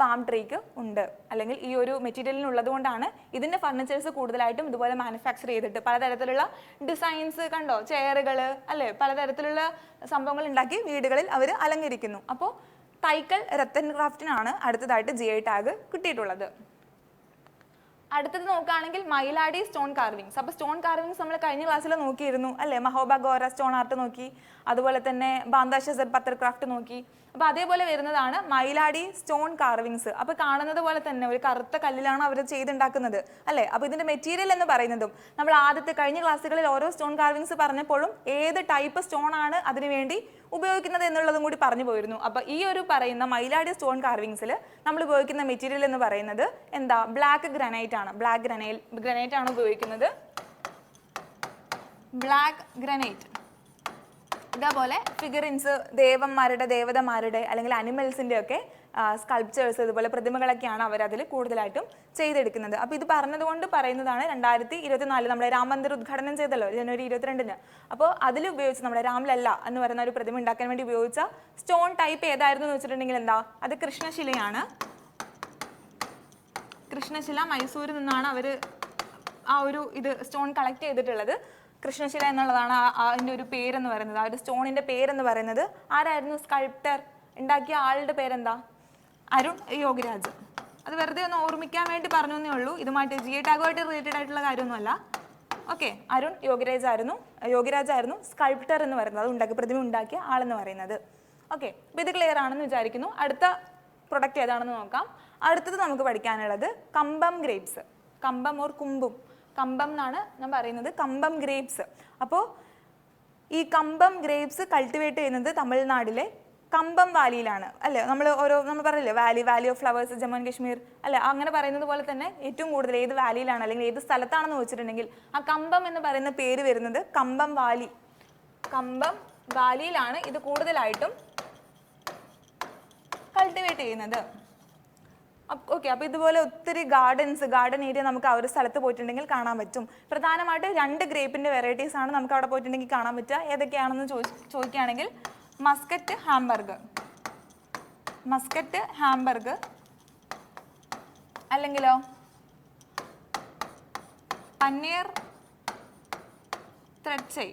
പാം ട്രീക്ക് ഉണ്ട്, അല്ലെങ്കിൽ ഈ ഒരു മെറ്റീരിയലിനുള്ളത് കൊണ്ടാണ് ഇതിൻ്റെ ഫർണിച്ചേഴ്സ് കൂടുതലായിട്ടും ഇതുപോലെ മാനുഫാക്ചർ ചെയ്തിട്ട് പലതരത്തിലുള്ള ഡിസൈൻസ് കണ്ടോ, ചെയറുകൾ അല്ലേ, പലതരത്തിലുള്ള സംഭവങ്ങൾ ഉണ്ടാക്കി വീടുകളിൽ അവർ അലങ്കരിക്കുന്നു. അപ്പോൾ തൈക്കൽ രത്തൻ ക്രാഫ്റ്റിനാണ് അടുത്തതായിട്ട് GI ടാഗ് കിട്ടിയിട്ടുള്ളത്. അടുത്തത് നോക്കുകയാണെങ്കിൽ മയിലാടി സ്റ്റോൺ കാർവിങ്സ്. അപ്പോൾ സ്റ്റോൺ കാർവിങ്സ് നമ്മൾ കഴിഞ്ഞ ക്ലാസ്സിൽ നോക്കിയിരുന്നു അല്ലേ. മഹോബ ഗോറ സ്റ്റോൺ ആർട്ട് നോക്കി, അതുപോലെ തന്നെ ബാന്ദ ഷസർ പത്തർ ക്രാഫ്റ്റ് നോക്കി. അപ്പോൾ അതേപോലെ വരുന്നതാണ് മയിലാടി സ്റ്റോൺ കാർവിങ്സ്. അപ്പോൾ കാണുന്നത് പോലെ തന്നെ ഒരു കറുത്ത കല്ലിലാണ് അവർ ചെയ്തുണ്ടാക്കുന്നത് അല്ലേ. അപ്പോൾ ഇതിൻ്റെ മെറ്റീരിയൽ എന്ന് പറയുന്നതും നമ്മൾ കഴിഞ്ഞ ക്ലാസ്സുകളിൽ ഓരോ സ്റ്റോൺ കാർവിങ്സ് പറഞ്ഞപ്പോഴും ഏത് ടൈപ്പ് സ്റ്റോൺ ആണ് അതിനുവേണ്ടി ഉപയോഗിക്കുന്നത് എന്നുള്ളതും കൂടി പറഞ്ഞു പോയിരുന്നു. അപ്പോൾ ഈ ഒരു പറയുന്ന മയിലാടി സ്റ്റോൺ കാർവിങ്സിൽ നമ്മൾ ഉപയോഗിക്കുന്ന മെറ്റീരിയൽ എന്ന് പറയുന്നത് എന്താ, ബ്ലാക്ക് ഗ്രാനൈറ്റ് ആണ്. ബ്ലാക്ക് ഗ്രാനൈറ്റ് ആണ് ഉപയോഗിക്കുന്നത്. Black granite. ഇതേപോലെ ഫിഗറിൻസ്, ദേവതമാരുടെ അല്ലെങ്കിൽ അനിമൽസിൻ്റെ ഒക്കെ സ്കൾപ്ചേഴ്സ്, ഇതുപോലെ പ്രതിമകളൊക്കെയാണ് അവരതിൽ കൂടുതലായിട്ടും ചെയ്തെടുക്കുന്നത്. അപ്പോൾ ഇത് പറഞ്ഞതുകൊണ്ട് പറയുന്നതാണ് 2024 നമ്മുടെ രാം മന്ദിർ ഉദ്ഘാടനം ചെയ്തല്ലോ ജനുവരി 22-ന്. അപ്പോൾ അതിൽ ഉപയോഗിച്ച് നമ്മുടെ രാംലല്ല എന്ന് പറയുന്ന ഒരു പ്രതിമ ഉണ്ടാക്കാൻ വേണ്ടി ഉപയോഗിച്ച സ്റ്റോൺ ടൈപ്പ് ഏതായിരുന്നു എന്ന് വെച്ചിട്ടുണ്ടെങ്കിൽ എന്താ, അത് കൃഷ്ണശിലയാണ്. കൃഷ്ണശില, മൈസൂരിൽ നിന്നാണ് അവർ ആ ഒരു സ്റ്റോൺ കളക്ട് ചെയ്തിട്ടുള്ളത്. കൃഷ്ണശില എന്നുള്ളതാണ് അതിൻ്റെ ഒരു പേരെന്ന് പറയുന്നത്. ആ ഒരു സ്റ്റോണിൻ്റെ പേരെന്ന് പറയുന്നത്. ആരായിരുന്നു സ്കൾപ്റ്റർ ഉണ്ടാക്കിയ ആളുടെ പേരെന്താ, അരുൺ യോഗിരാജ്. അത് വെറുതെ ഒന്ന് ഓർമ്മിക്കാൻ വേണ്ടി പറഞ്ഞു എന്നേ ഉള്ളൂ. ഇതുമായിട്ട് GI ടാഗുമായിട്ട് റിലേറ്റഡ് ആയിട്ടുള്ള കാര്യമൊന്നുമല്ല. ഓക്കെ, അരുൺ യോഗിരാജ് ആയിരുന്നു സ്കൾപ്റ്റർ എന്ന് പറയുന്നത്, അത് പ്രതിമ ഉണ്ടാക്കിയ ആളെന്ന് പറയുന്നത്. ഓക്കെ, അപ്പോൾ ഇത് ക്ലിയർ ആണെന്ന് വിചാരിക്കുന്നു. അടുത്ത പ്രൊഡക്റ്റ് ഏതാണെന്ന് നോക്കാം. അടുത്തത് നമുക്ക് പഠിക്കാനുള്ളത് കമ്പം ഗ്രേപ്സ്. കമ്പം ഓർ കുമ്പും, കമ്പം എന്നാണ് ഞാൻ പറയുന്നത്, കമ്പം ഗ്രേപ്സ്. അപ്പോൾ ഈ കമ്പം ഗ്രേപ്സ് കൾട്ടിവേറ്റ് ചെയ്യുന്നത് തമിഴ്നാട്ടിലെ കമ്പം വാലിയിലാണ് അല്ലേ. നമ്മൾ പറയില്ലേ Valley of flowers, Jammu and Kashmir അല്ലേ, അങ്ങനെ പറയുന്നത് പോലെ തന്നെ ഏറ്റവും കൂടുതൽ ഏത് വാലിയിലാണ് അല്ലെങ്കിൽ ഏത് സ്ഥലത്താണെന്ന് വെച്ചിട്ടുണ്ടെങ്കിൽ ആ കമ്പം എന്ന് പറയുന്ന പേര് വരുന്നത് കമ്പം വാലിയിലാണ് ഇത് കൂടുതലായിട്ടും കൾട്ടിവേറ്റ് ചെയ്യുന്നത്. ഓക്കെ, അപ്പോൾ ഇതുപോലെ ഒത്തിരി ഗാർഡൻ ഏരിയ നമുക്ക് ആ ഒരു സ്ഥലത്ത് പോയിട്ടുണ്ടെങ്കിൽ കാണാൻ പറ്റും. പ്രധാനമായിട്ട് 2 ഗ്രേപ്പിൻ്റെ വെറൈറ്റീസ് ആണ് നമുക്ക് അവിടെ പോയിട്ടുണ്ടെങ്കിൽ കാണാൻ പറ്റുക. ഏതൊക്കെയാണെന്ന് ചോദിക്കുകയാണെങ്കിൽ മസ്കറ്റ് ഹാംബർഗ് അല്ലെങ്കിലോ പനീർ ത്രെഡ്ചൈ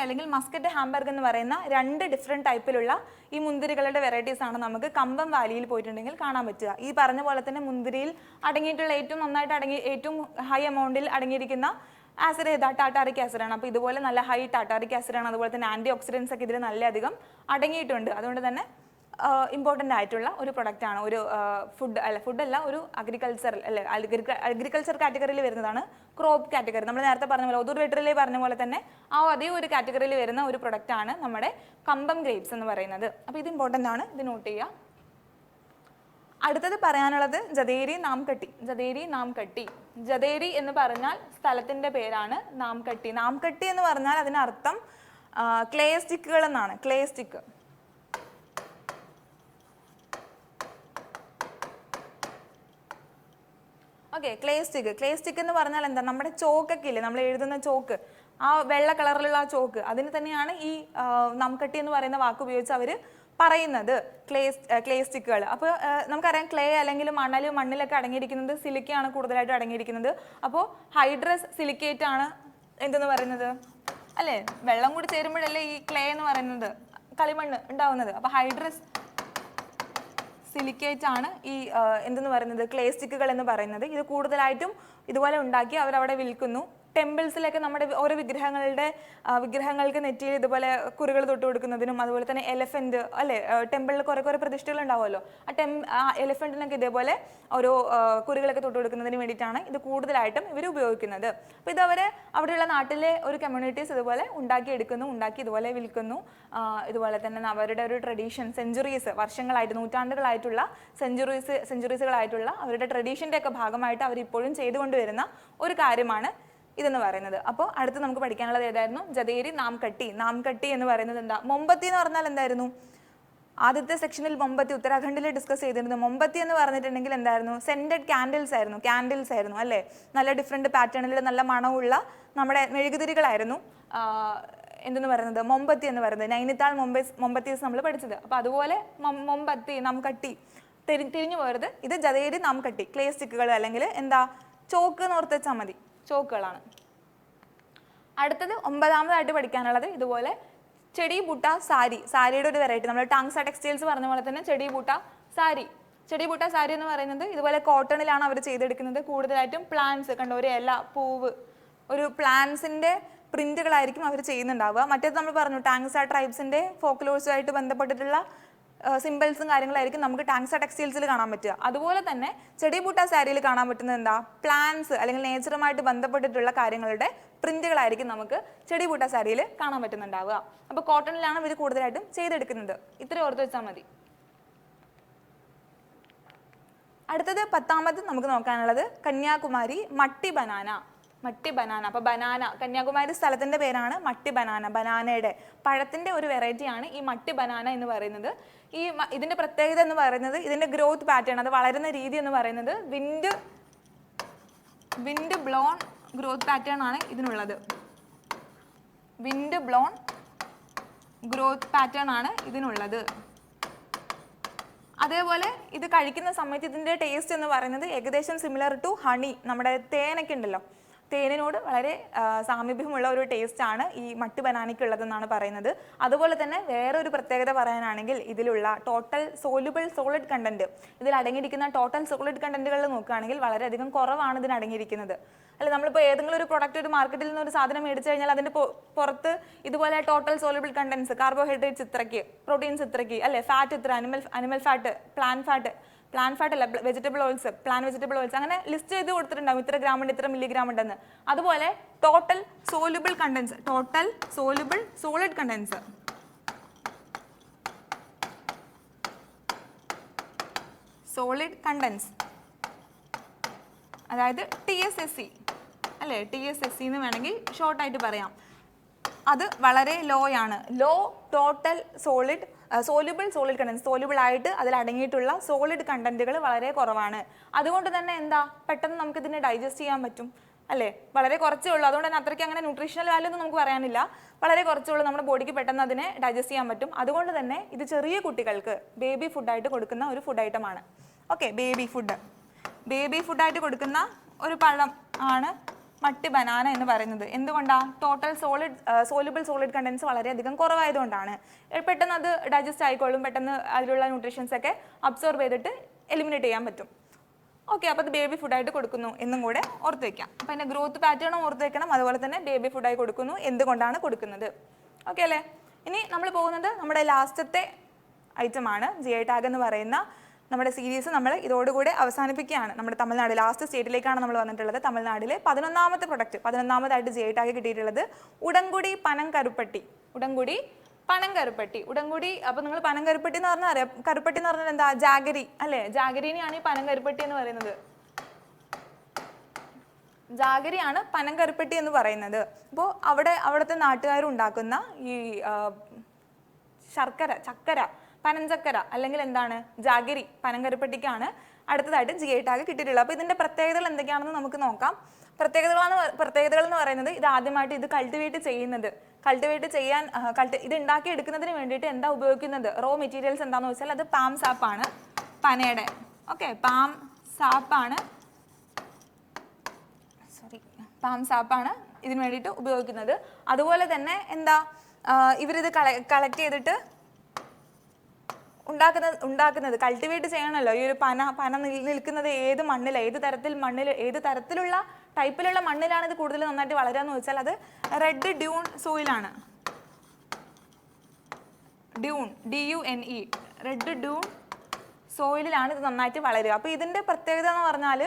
അല്ലെങ്കിൽ മസ്കറ്റ് ഹാംബർഗ് എന്ന് പറയുന്ന 2 ഡിഫറെൻറ്റ് ടൈപ്പിലുള്ള ഈ മുന്തിരികളുടെ വെറൈറ്റീസ് ആണ് നമുക്ക് കമ്പം വാലിയിൽ പോയിട്ടുണ്ടെങ്കിൽ കാണാൻ പറ്റുക. ഈ പറഞ്ഞ പോലെ തന്നെ മുന്തിരിയിൽ അടങ്ങിയിട്ടുള്ള ഏറ്റവും ഹൈ എമൗണ്ടിൽ അടങ്ങിയിരിക്കുന്ന ആസിഡ് ഏതാ, ടാറ്റാറിക് ആസിഡാണ്. അപ്പോൾ ഇതുപോലെ നല്ല ഹൈ ടാറ്റാറിക് ആസിഡാണ്. അതുപോലെ തന്നെ ആൻറ്റി ഓക്സിഡൻസ് ഒക്കെ ഇതിൽ നല്ലധികം അടങ്ങിയിട്ടുണ്ട്. അതുകൊണ്ട് തന്നെ ഇമ്പോർട്ടൻ്റ് ആയിട്ടുള്ള ഒരു പ്രൊഡക്റ്റാണ്. ഒരു ഫുഡല്ല, ഒരു അഗ്രികൾച്ചറൽ അല്ലെ, അഗ്രികൾച്ചർ കാറ്റഗറിയിൽ വരുന്നതാണ്. ക്രോപ്പ് കാറ്റഗറി നമ്മൾ നേരത്തെ പറഞ്ഞ പോലെ ഒതൂർ വെട്ടറിലെ പറഞ്ഞ പോലെ തന്നെ അതേ ഒരു കാറ്റഗറിയിൽ വരുന്ന ഒരു പ്രൊഡക്റ്റാണ് നമ്മുടെ കമ്പം ഗ്രേപ്സ് എന്ന് പറയുന്നത്. അപ്പോൾ ഇത് ഇമ്പോർട്ടൻ്റ് ആണ്, ഇത് നോട്ട് ചെയ്യുക. അടുത്തത് പറയാനുള്ളത് ജദേരി നാംകട്ടി. ജദേരി എന്ന് പറഞ്ഞാൽ സ്ഥലത്തിൻ്റെ പേരാണ്. നാംകട്ടി എന്ന് പറഞ്ഞാൽ അതിനർത്ഥം ക്ലേ സ്റ്റിക്കുകൾ എന്നാണ്. Clay stick okay, clay stick എന്ന് പറഞ്ഞാൽ എന്താ, നമ്മുടെ ചോക്കൊക്കെ ഇല്ലേ, നമ്മൾ എഴുതുന്ന ചോക്ക്, ആ വെള്ള കളറിലുള്ള ആ ചോക്ക്, അതിന് തന്നെയാണ് ഈ നാംകട്ടി എന്ന് പറയുന്ന വാക്ക് ഉപയോഗിച്ച് അവർ പറയുന്നത് ക്ലേ സ്റ്റിക്കുകൾ. അപ്പോൾ നമുക്കറിയാം ക്ലേ അല്ലെങ്കിൽ മണ്ണിലൊക്കെ അടങ്ങിയിരിക്കുന്നത് സിലിക്കയാണ് കൂടുതലായിട്ട് അടങ്ങിയിരിക്കുന്നത്. അപ്പോൾ ഹൈഡ്രസ് സിലിക്കേറ്റ് ആണ് എന്തെന്ന് പറയുന്നത് അല്ലേ, വെള്ളം കൂടി ചേരുമ്പോഴല്ലേ ഈ ക്ലേ എന്ന് പറയുന്നത് കളിമണ്ണ് ഉണ്ടാവുന്നത്. അപ്പോൾ ഹൈഡ്രസ് സിലിക്കേറ്റ് ആണ് ഈ എന്തെന്ന് പറയുന്നത് ക്ലേ സ്റ്റിക്കുകൾ എന്ന് പറയുന്നത്. ഇത് കൂടുതലായിട്ടും ഇതുപോലെ ഉണ്ടാക്കി അവരവിടെ വിൽക്കുന്നു. ടെമ്പിൾസിലൊക്കെ നമ്മുടെ ഓരോ വിഗ്രഹങ്ങൾക്ക് നെറ്റിയിൽ ഇതുപോലെ കുറികൾ തൊട്ട് കൊടുക്കുന്നതിനും, അതുപോലെ തന്നെ എലഫന്റ് അല്ലേ, ടെമ്പിളിൽ കുറെ പ്രതിഷ്ഠകൾ ഉണ്ടാവുമല്ലോ, ആ എലഫന്റിനൊക്കെ ഇതേപോലെ ഓരോ കുറികളൊക്കെ തൊട്ട് കൊടുക്കുന്നതിന് വേണ്ടിയിട്ടാണ് ഇത് കൂടുതലായിട്ടും ഇവർ ഉപയോഗിക്കുന്നത്. അപ്പോൾ ഇത് അവിടെയുള്ള നാട്ടിലെ ഒരു കമ്മ്യൂണിറ്റീസ് ഇതുപോലെ ഉണ്ടാക്കി ഇതുപോലെ വിൽക്കുന്നു. ഇതുപോലെ തന്നെ അവരുടെ ഒരു ട്രഡീഷൻ, വർഷങ്ങളായിട്ട് നൂറ്റാണ്ടുകളായിട്ടുള്ള സെഞ്ചുറീസുകളായിട്ടുള്ള അവരുടെ ട്രഡീഷൻ്റെ ഒക്കെ ഭാഗമായിട്ട് അവർ ഇപ്പോഴും ചെയ്തുകൊണ്ടുവരുന്ന ഒരു കാര്യമാണ് ഇതെന്ന് പറയുന്നത്. അപ്പോൾ അടുത്ത് നമുക്ക് പഠിക്കാനുള്ളത് ഏതായിരുന്നു, ജതേരി നാംകട്ടി എന്ന് പറയുന്നത് എന്താ, മൊമ്പത്തി എന്ന് പറഞ്ഞാൽ എന്തായിരുന്നു, ആദ്യത്തെ സെക്ഷനിൽ മൊമ്പത്തി ഉത്തരാഖണ്ഡിൽ ഡിസ്കസ് ചെയ്തിരുന്നു. മൊമ്പത്തി എന്ന് പറഞ്ഞിട്ടുണ്ടെങ്കിൽ എന്തായിരുന്നു, സെൻറ്റഡ് ക്യാൻഡിൽസ് ആയിരുന്നു അല്ലേ, നല്ല ഡിഫറെൻറ്റ് പാറ്റേണിൽ നല്ല മണമുള്ള നമ്മുടെ മെഴുകുതിരികളായിരുന്നു എന്തെന്ന് പറയുന്നത് മൊമ്പത്തി എന്ന് പറയുന്നത്. നൈനിത്താൾ മൊമ്പത്തീസ് നമ്മൾ പഠിച്ചത്. അപ്പോൾ അതുപോലെ മൊമ്പത്തി നാംകട്ടി തിരിഞ്ഞു പോരുത്, ഇത് ജതേരി നാംകട്ടി ക്ലേ സ്റ്റിക്കുകൾ അല്ലെങ്കിൽ എന്താ ചോക്ക് എന്ന് ഓർത്ത് വെച്ചാൽ മതി, ചോക്കുകളാണ്. അടുത്തത് 9ാമതായിട്ട് പഠിക്കാനുള്ളത് ഇതുപോലെ ചെടി ബൂട്ട സാരിയുടെ ഒരു വെറൈറ്റി, നമ്മൾ ടാങ്സ ടെക്സ്റ്റൈൽസ് പറഞ്ഞ പോലെ തന്നെ ചെടി ബൂട്ട സാരി എന്ന് പറയുന്നത് ഇതുപോലെ കോട്ടണിലാണ് അവർ ചെയ്തെടുക്കുന്നത്. കൂടുതലായിട്ടും പ്ലാന്റ്സ് കണ്ടോ, ഒരു ഇല, പൂവ്, ഒരു പ്ലാന്റ്സിന്റെ പ്രിന്റുകളായിരിക്കും അവർ ചെയ്യുന്നുണ്ടാവുക. മറ്റേത് നമ്മൾ പറഞ്ഞു ടാങ്സ ട്രൈബ്സിന്റെ ഫോക്ലോഴ്സുമായിട്ട് ബന്ധപ്പെട്ടിട്ടുള്ള സിമ്പിൾസും കാര്യങ്ങളായിരിക്കും നമുക്ക് ടാങ്സ ടെക്സ്റ്റൈൽസിൽ കാണാൻ പറ്റുക. അതുപോലെ തന്നെ ചെടി ബൂട്ട സാരിയിൽ കാണാൻ പറ്റുന്നത് എന്താ, പ്ലാന്റ്സ് അല്ലെങ്കിൽ നേച്ചറുമായിട്ട് ബന്ധപ്പെട്ടിട്ടുള്ള കാര്യങ്ങളുടെ പ്രിന്റുകളായിരിക്കും നമുക്ക് ചെടി ബൂട്ട സാരിയിൽ കാണാൻ പറ്റുന്നുണ്ടാവുക. അപ്പോൾ കോട്ടണിലാണ് ഇവർ കൂടുതലായിട്ടും ചെയ്തെടുക്കുന്നത്. ഇത്രയും ഓർത്ത് വെച്ചാൽ മതി. അടുത്തത് 10ാമത് നമുക്ക് നോക്കാനുള്ളത് കന്യാകുമാരി മട്ടി ബനാന. അപ്പോൾ ബനാന, കന്യാകുമാരി സ്ഥലത്തിന്റെ പേരാണ് മട്ടി ബനാനയുടെ പഴത്തിന്റെ ഒരു വെറൈറ്റിയാണ് ഈ മട്ടി ബനാന എന്ന് പറയുന്നത്. ഇതിന്റെ പ്രത്യേകത എന്ന് പറയുന്നത് ഇതിന്റെ ഗ്രോത്ത് പാറ്റേൺ, അത് വളരുന്ന രീതി എന്ന് പറയുന്നത് വിൻഡ് ബ്ലോൺ ഗ്രോത്ത് പാറ്റേൺ ആണ് ഇതിനുള്ളത്. വിൻഡ് ബ്ലോൺ ഗ്രോത്ത് പാറ്റേൺ ആണ് ഇതിനുള്ളത്. അതേപോലെ ഇത് കഴിക്കുന്ന സമയത്ത് ഇതിന്റെ ടേസ്റ്റ് എന്ന് പറയുന്നത് ഏകദേശം സിമിലർ ടു ഹണി, നമ്മുടെ തേനൊക്കെ ഉണ്ടല്ലോ, തേനിനോട് വളരെ സാമീപ്യമുള്ള ഒരു ടേസ്റ്റാണ് ഈ മട്ടി ബനാനയ്ക്കുള്ളതെന്നാണ് പറയുന്നത്. അതുപോലെ തന്നെ വേറൊരു പ്രത്യേകത പറയാനാണെങ്കിൽ ഇതിലുള്ള ടോട്ടൽ സോളിഡ് കണ്ടന്റ്, ഇതിൽ അടങ്ങിയിരിക്കുന്ന ടോട്ടൽ സോളിഡ് കണ്ടന്റുകളിൽ നോക്കുകയാണെങ്കിൽ വളരെയധികം കുറവാണ് ഇതിന് അടങ്ങിയിരിക്കുന്നത്. അല്ല, നമ്മളിപ്പോൾ ഏതെങ്കിലും ഒരു പ്രൊഡക്റ്റ് ഒരു മാർക്കറ്റിൽ നിന്ന് ഒരു സാധനം മേടിച്ചു കഴിഞ്ഞാൽ അതിൻ്റെ പുറത്ത് ഇതുപോലെ ടോട്ടൽ സോളിബിൾ കണ്ടന്റ്സ്, കാർബോഹൈഡ്രേറ്റ്സ് ഇത്രയ്ക്ക്, പ്രോട്ടീൻസ് ഇത്രയ്ക്ക് അല്ലേ, ഫാറ്റ് ഇത്ര, അനിമൽ ഫാറ്റ്, പ്ലാൻ ഫാറ്റ് അല്ല, വെജിറ്റബിൾ ഓയിൽസ്, അങ്ങനെ ലിസ്റ്റ് ചെയ്ത് കൊടുത്തിട്ടുണ്ടാവും ഇത്ര ഗ്രാം ഉണ്ട്, ഇത്ര മില്ലിഗ്രാം ഉണ്ടെന്ന്. അതുപോലെ ടോട്ടൽ സോളിബിൾ സോളിഡ് കണ്ടന്റ്സ്, അതായത് TSSC അല്ലേ, TSSC എന്ന് വേണമെങ്കിൽ ഷോർട്ടായിട്ട് പറയാം. അത് വളരെ ലോ ആണ്. Low total soluble content, soluble ആയിട്ട് അതിൽ അടങ്ങിയിട്ടുള്ള സോളിഡ് കണ്ടന്റുകൾ വളരെ കുറവാണ്. അതുകൊണ്ട് തന്നെ എന്താ, പെട്ടെന്ന് നമുക്ക് ഇതിനെ ഡൈജസ്റ്റ് ചെയ്യാൻ പറ്റും അല്ലേ, വളരെ കുറച്ചേ ഉള്ളൂ. അതുകൊണ്ട് തന്നെ അത്രയ്ക്ക് അങ്ങനെ ന്യൂട്രീഷണൽ വാല്യൂ ഒന്നും നമുക്ക് പറയാനില്ല, വളരെ കുറച്ചേ ഉള്ളൂ, നമ്മുടെ ബോഡിക്ക് പെട്ടെന്ന് അതിനെ ഡൈജസ്റ്റ് ചെയ്യാൻ പറ്റും. അതുകൊണ്ട് തന്നെ ഇത് ചെറിയ കുട്ടികൾക്ക് ബേബി ഫുഡായിട്ട് കൊടുക്കുന്ന ഒരു ഫുഡ് ഐറ്റമാണ്. ഓക്കെ, ബേബി ഫുഡായിട്ട് കൊടുക്കുന്ന ഒരു പഴം ആണ് മട്ടി ബനാന എന്ന് പറയുന്നത്. എന്തുകൊണ്ടാണ്? ടോട്ടൽ സോലിബിൾ സോളിഡ് കണ്ടൻസ് വളരെയധികം കുറവായതുകൊണ്ടാണ്. പെട്ടെന്ന് അത് ഡൈജസ്റ്റ് ആയിക്കോളും, പെട്ടെന്ന് അതിലുള്ള ന്യൂട്രീഷൻസ് ഒക്കെ അബ്സോർബ് ചെയ്തിട്ട് എലിമിനേറ്റ് ചെയ്യാൻ പറ്റും. ഓക്കെ, അപ്പോൾ അത് ബേബി ഫുഡായിട്ട് കൊടുക്കുന്നു എന്നും കൂടെ ഓർത്ത് വയ്ക്കാം. അപ്പോൾ അതിൻ്റെ ഗ്രോത്ത് പാറ്റേണും ഓർത്ത് വയ്ക്കണം. അതുപോലെ തന്നെ ബേബി ഫുഡായി കൊടുക്കുന്നു, എന്തുകൊണ്ടാണ് കൊടുക്കുന്നത്. ഓക്കെ അല്ലേ? ഇനി നമ്മൾ പോകുന്നത് നമ്മുടെ ലാസ്റ്റത്തെ ഐറ്റമാണ്. GI ടാഗ് എന്ന് പറയുന്ന നമ്മുടെ സീരീസ് നമ്മൾ ഇതോടുകൂടെ അവസാനിപ്പിക്കുകയാണ്. നമ്മുടെ തമിഴ്നാട് ലാസ്റ്റ് സ്റ്റേറ്റിലേക്കാണ് നമ്മൾ വന്നിട്ടുള്ളത്. തമിഴ്നാട്ടിലെ 11ാമത്തെ പ്രൊഡക്റ്റ്, 11ാമതായിട്ട് GI ടാഗ് കിട്ടിയിട്ടുള്ളത് ഉടങ്കുടി പനംകരുപ്പട്ടി. അപ്പോൾ നിങ്ങൾ പനംകരുപ്പട്ടി എന്ന് പറഞ്ഞാൽ അറിയാം, കരുപ്പട്ടി എന്ന് പറഞ്ഞാൽ എന്താ, ജാഗരി അല്ലേ, ജാഗരീനെയാണ് ഈ പനംകരുപ്പട്ടി എന്ന് പറയുന്നത്. ജാഗരിയാണ് പനംകരുപ്പട്ടി എന്ന് പറയുന്നത്. അപ്പോൾ അവിടുത്തെ നാട്ടുകാരുണ്ടാക്കുന്ന ഈ ചക്കര, പനഞ്ചക്കര അല്ലെങ്കിൽ എന്താണ് ജാഗരി, പനംകരുപ്പട്ടിക്കാണ് അടുത്തതായിട്ട് GI ടാഗ് കിട്ടിയിട്ടുള്ളത്. അപ്പോൾ ഇതിൻ്റെ പ്രത്യേകതകൾ എന്തൊക്കെയാണെന്ന് നമുക്ക് നോക്കാം. പ്രത്യേകതകൾ എന്ന് പറയുന്നത് ഇത് ആദ്യമായിട്ട് ഇത് കൾട്ടിവേറ്റ് ചെയ്യാൻ ഇത് ഉണ്ടാക്കി എടുക്കുന്നതിന് വേണ്ടിയിട്ട് എന്താ ഉപയോഗിക്കുന്നത്, റോ മെറ്റീരിയൽസ് എന്താണെന്ന് വെച്ചാൽ അത് പാം സാപ്പാണ്, പനയുടെ. ഓക്കെ, പാം സാപ്പാണ് ഇതിന് വേണ്ടിയിട്ട് ഉപയോഗിക്കുന്നത്. അതുപോലെ തന്നെ എന്താ ഇവരിത് കളക്ട് ചെയ്തിട്ട് ഉണ്ടാക്കുന്നത് കൾട്ടിവേറ്റ് ചെയ്യണമല്ലോ. ഈ ഒരു പന നിൽക്കുന്നത് ഏത് മണ്ണിൽ, ഏത് തരത്തിലുള്ള ടൈപ്പിലുള്ള മണ്ണിലാണ് ഇത് കൂടുതൽ നന്നായിട്ട് വളരാന്ന് വെച്ചാൽ അത് റെഡ് ഡ്യൂൺ സോയിലാണ്. DUNE റെഡ് ഡ്യൂൺ സോയിലാണ് ഇത് നന്നായിട്ട് വളരുക. അപ്പോൾ ഇതിൻ്റെ പ്രത്യേകത എന്ന് പറഞ്ഞാൽ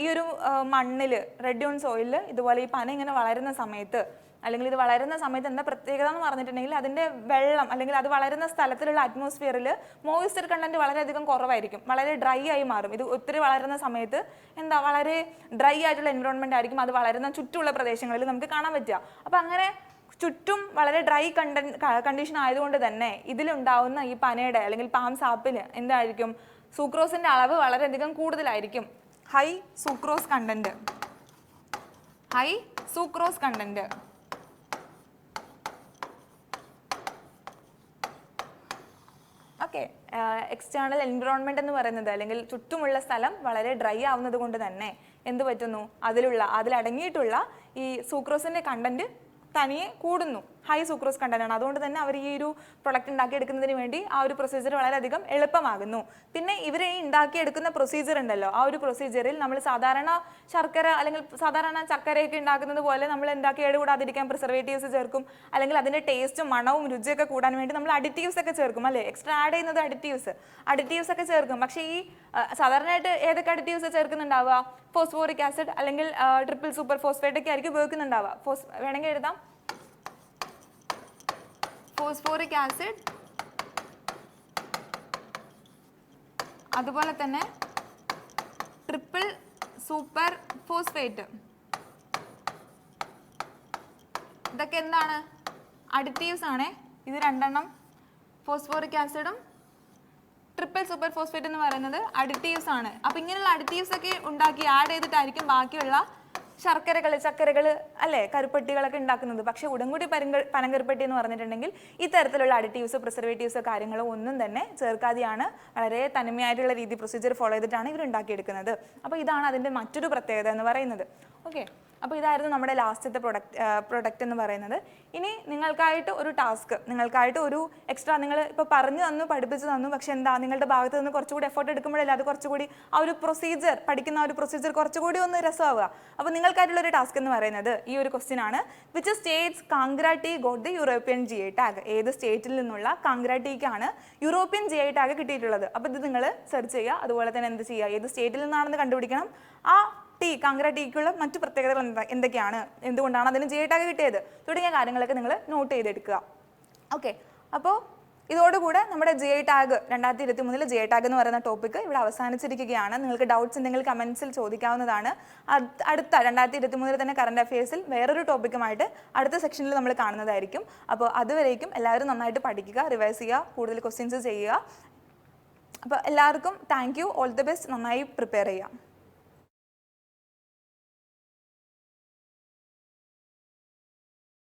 ഈ ഒരു മണ്ണിൽ റെഡ് ഡ്യൂൺ സോയിലിൽ ഇതുപോലെ ഈ പന ഇങ്ങനെ വളരുന്ന സമയത്ത് അല്ലെങ്കിൽ ഇത് വളരുന്ന സമയത്ത് എന്താ പ്രത്യേകത എന്ന് പറഞ്ഞിട്ടുണ്ടെങ്കിൽ അതിൻ്റെ വെള്ളം അല്ലെങ്കിൽ അത് വളരുന്ന സ്ഥലത്തിലുള്ള അറ്റ്മോസ്ഫിയറിൽ മോയ്സ്ചർ കണ്ടന്റ് വളരെയധികം കുറവായിരിക്കും, വളരെ ഡ്രൈ ആയി മാറും. ഇത് ഒത്തിരി വളരുന്ന സമയത്ത് എന്താ വളരെ ഡ്രൈ ആയിട്ടുള്ള എൻവിറോൺമെന്റ് ആയിരിക്കും അത് വളരുന്ന ചുറ്റുമുള്ള പ്രദേശങ്ങളിൽ നമുക്ക് കാണാൻ പറ്റുക. അപ്പം അങ്ങനെ ചുറ്റും വളരെ ഡ്രൈ കണ്ടീഷൻ ആയതുകൊണ്ട് തന്നെ ഇതിലുണ്ടാവുന്ന ഈ പനയുടെ അല്ലെങ്കിൽ പാം സാപ്പിന് എന്തായിരിക്കും, സൂക്രോസിന്റെ അളവ് വളരെയധികം കൂടുതലായിരിക്കും. High sucrose content. Okay, external environment എന്ന് പറയുന്നത് അല്ലെങ്കിൽ ചുറ്റുമുള്ള സ്ഥലം വളരെ ഡ്രൈ ആവുന്നത് കൊണ്ട് തന്നെ എന്ത് പറ്റുന്നു, അതിലടങ്ങിയിട്ടുള്ള ഈ സൂക്രോസിന്റെ കണ്ടന്റ് തനിയെ കൂടുന്നു. ഹൈ സൂക്രോസ് കണ്ടന്റ് ആണ്. അതുകൊണ്ട് തന്നെ അവർ ഈ ഒരു പ്രൊഡക്റ്റ് ഉണ്ടാക്കിയെടുക്കുന്നതിന് വേണ്ടി ആ ഒരു പ്രൊസീജിയർ വളരെയധികം എളുപ്പമാകുന്നു. പിന്നെ ഇവർ ഈ ഉണ്ടാക്കിയെടുക്കുന്ന പ്രൊസീജിയർ ഉണ്ടല്ലോ, ആ ഒരു പ്രൊസീജിയറിൽ നമ്മൾ സാധാരണ ശർക്കര അല്ലെങ്കിൽ സാധാരണ ചക്കരയൊക്കെ ഉണ്ടാക്കുന്നത് പോലെ നമ്മൾ കേടുകൂടാതിരിക്കാൻ പ്രിസർവേറ്റീവ്സ് ചേർക്കും, അല്ലെങ്കിൽ അതിൻ്റെ ടേസ്റ്റും മണവും രുചിയൊക്കെ കൂടാൻ വേണ്ടി നമ്മൾ അഡിറ്റീവ്സ് ഒക്കെ ചേർക്കും അല്ലേ. എക്സ്ട്രാ ആഡ് ചെയ്യുന്നത് അഡിറ്റീവ്സ് ഒക്കെ ചേർക്കും. പക്ഷേ ഈ സാധാരണയായിട്ട് ഏതൊക്കെ അഡിറ്റീവ്സ് ചേർക്കുന്നുണ്ടാവുക, ഫോസ്ഫോറിക് ആസിഡ് അല്ലെങ്കിൽ ട്രിപ്പിൾ സൂപ്പർ ഫോസ്ഫേറ്റ് ഒക്കെ ആയിരിക്കും ഉപയോഗിക്കുന്നുണ്ടാവുക. വേണമെങ്കിൽ എഴുതാം, ഫോസ്ഫോറിക് ആസിഡ്, അതുപോലെ തന്നെ ട്രിപ്പിൾ സൂപ്പർ ഫോസ്ഫേറ്റ്. ഇതൊക്കെ എന്താണ്, അഡിറ്റീവ്സ് ആണ്. ഇത് രണ്ടെണ്ണം, ഫോസ്ഫോറിക് ആസിഡും ട്രിപ്പിൾ സൂപ്പർ ഫോസ്ഫേറ്റ് എന്ന് പറയുന്നത് അഡിറ്റീവ്സ് ആണ്. അപ്പം ഇങ്ങനെയുള്ള അഡിറ്റീവ്സ് ഒക്കെ ഉണ്ടാക്കി ആഡ് ചെയ്തിട്ടായിരിക്കും ബാക്കിയുള്ള ചക്കരകൾ അല്ലേ, കരുപ്പട്ടികളൊക്കെ ഉണ്ടാക്കുന്നത്. പക്ഷെ ഉടൻകുടി പനങ്കരുപ്പട്ടി എന്ന് പറഞ്ഞിട്ടുണ്ടെങ്കിൽ ഇത്തരത്തിലുള്ള അഡിറ്റീവ്സ്, പ്രിസർവേറ്റീവ്സ് കാര്യങ്ങളോ ഒന്നും തന്നെ ചേർക്കാതെയാണ് വളരെ തനിമയായിട്ടുള്ള രീതി പ്രൊസീജിയർ ഫോളോ ചെയ്തിട്ടാണ് ഇവർ ഉണ്ടാക്കിയെടുക്കുന്നത്. അപ്പോൾ ഇതാണ് അതിൻ്റെ മറ്റൊരു പ്രത്യേകത എന്ന് പറയുന്നത്. ഓക്കെ, അപ്പോൾ ഇതായിരുന്നു നമ്മുടെ ലാസ്റ്റത്തെ പ്രൊഡക്റ്റ് എന്ന് പറയുന്നത്. ഇനി നിങ്ങൾക്കായിട്ട് ഒരു ടാസ്ക്, നിങ്ങൾക്കായിട്ട് ഒരു എക്സ്ട്രാ, നിങ്ങൾ ഇപ്പോൾ പറഞ്ഞു തന്നു, പഠിപ്പിച്ചു തന്നു, പക്ഷെ എന്താ നിങ്ങളുടെ ഭാഗത്ത് നിന്ന് കുറച്ചുകൂടി എഫേർട്ട് എടുക്കുമ്പോഴല്ലേ അത് കുറച്ചുകൂടി ആ ഒരു പ്രൊസീജിയർ, പഠിക്കുന്ന ആ ഒരു പ്രൊസീജിയർ കുറച്ചുകൂടി ഒന്ന് രസമാവുക. അപ്പോൾ നിങ്ങൾക്കായിട്ടുള്ള ഒരു ടാസ്ക് എന്ന് പറയുന്നത് ഈ ഒരു ക്വസ്റ്റ്യൻ ആണ്. Which states Kangra tea got the European GI tag? ഏത് സ്റ്റേറ്റിൽ നിന്നുള്ള കാംഗ്ര ടീക്കാണ് യൂറോപ്യൻ GI ടാഗ് കിട്ടിയിട്ടുള്ളത്? അപ്പോൾ ഇത് നിങ്ങൾ സെർച്ച് ചെയ്യുക. അതുപോലെ തന്നെ എന്ത് ചെയ്യുക, ഏത് സ്റ്റേറ്റിൽ നിന്നാണെന്ന് കണ്ടുപിടിക്കണം. ആ കാംഗ്ര ടീക്കുള്ള മറ്റു പ്രത്യേകതകൾ എന്തൊക്കെയാണ്, എന്തുകൊണ്ടാണ് അതിന് GI ടാഗ് കിട്ടിയത് തുടങ്ങിയ കാര്യങ്ങളൊക്കെ നിങ്ങൾ നോട്ട് ചെയ്തെടുക്കുക. ഓക്കെ, അപ്പോൾ ഇതോടുകൂടെ നമ്മുടെ GI ടാഗ് 2023 GI ടാഗ് എന്ന് പറയുന്ന ടോപ്പിക്ക് ഇവിടെ അവസാനിച്ചിരിക്കുകയാണ്. നിങ്ങൾക്ക് ഡൗട്ട്സ് എന്തെങ്കിലും കമൻസിൽ ചോദിക്കാവുന്നതാണ്. അടുത്ത 2023 തന്നെ കറണ്ട് അഫയേഴ്സിൽ വേറൊരു ടോപ്പിക്കുമായിട്ട് അടുത്ത സെക്ഷനിൽ നമ്മൾ കാണുന്നതായിരിക്കും. അപ്പോൾ അതുവരേക്കും എല്ലാവരും നന്നായിട്ട് പഠിക്കുക, റിവൈസ് ചെയ്യുക, കൂടുതൽ ക്വസ്റ്റ്യൻസ് ചെയ്യുക. അപ്പോൾ എല്ലാവർക്കും thank you, all the best, നന്നായി പ്രിപ്പയർ ചെയ്യുക.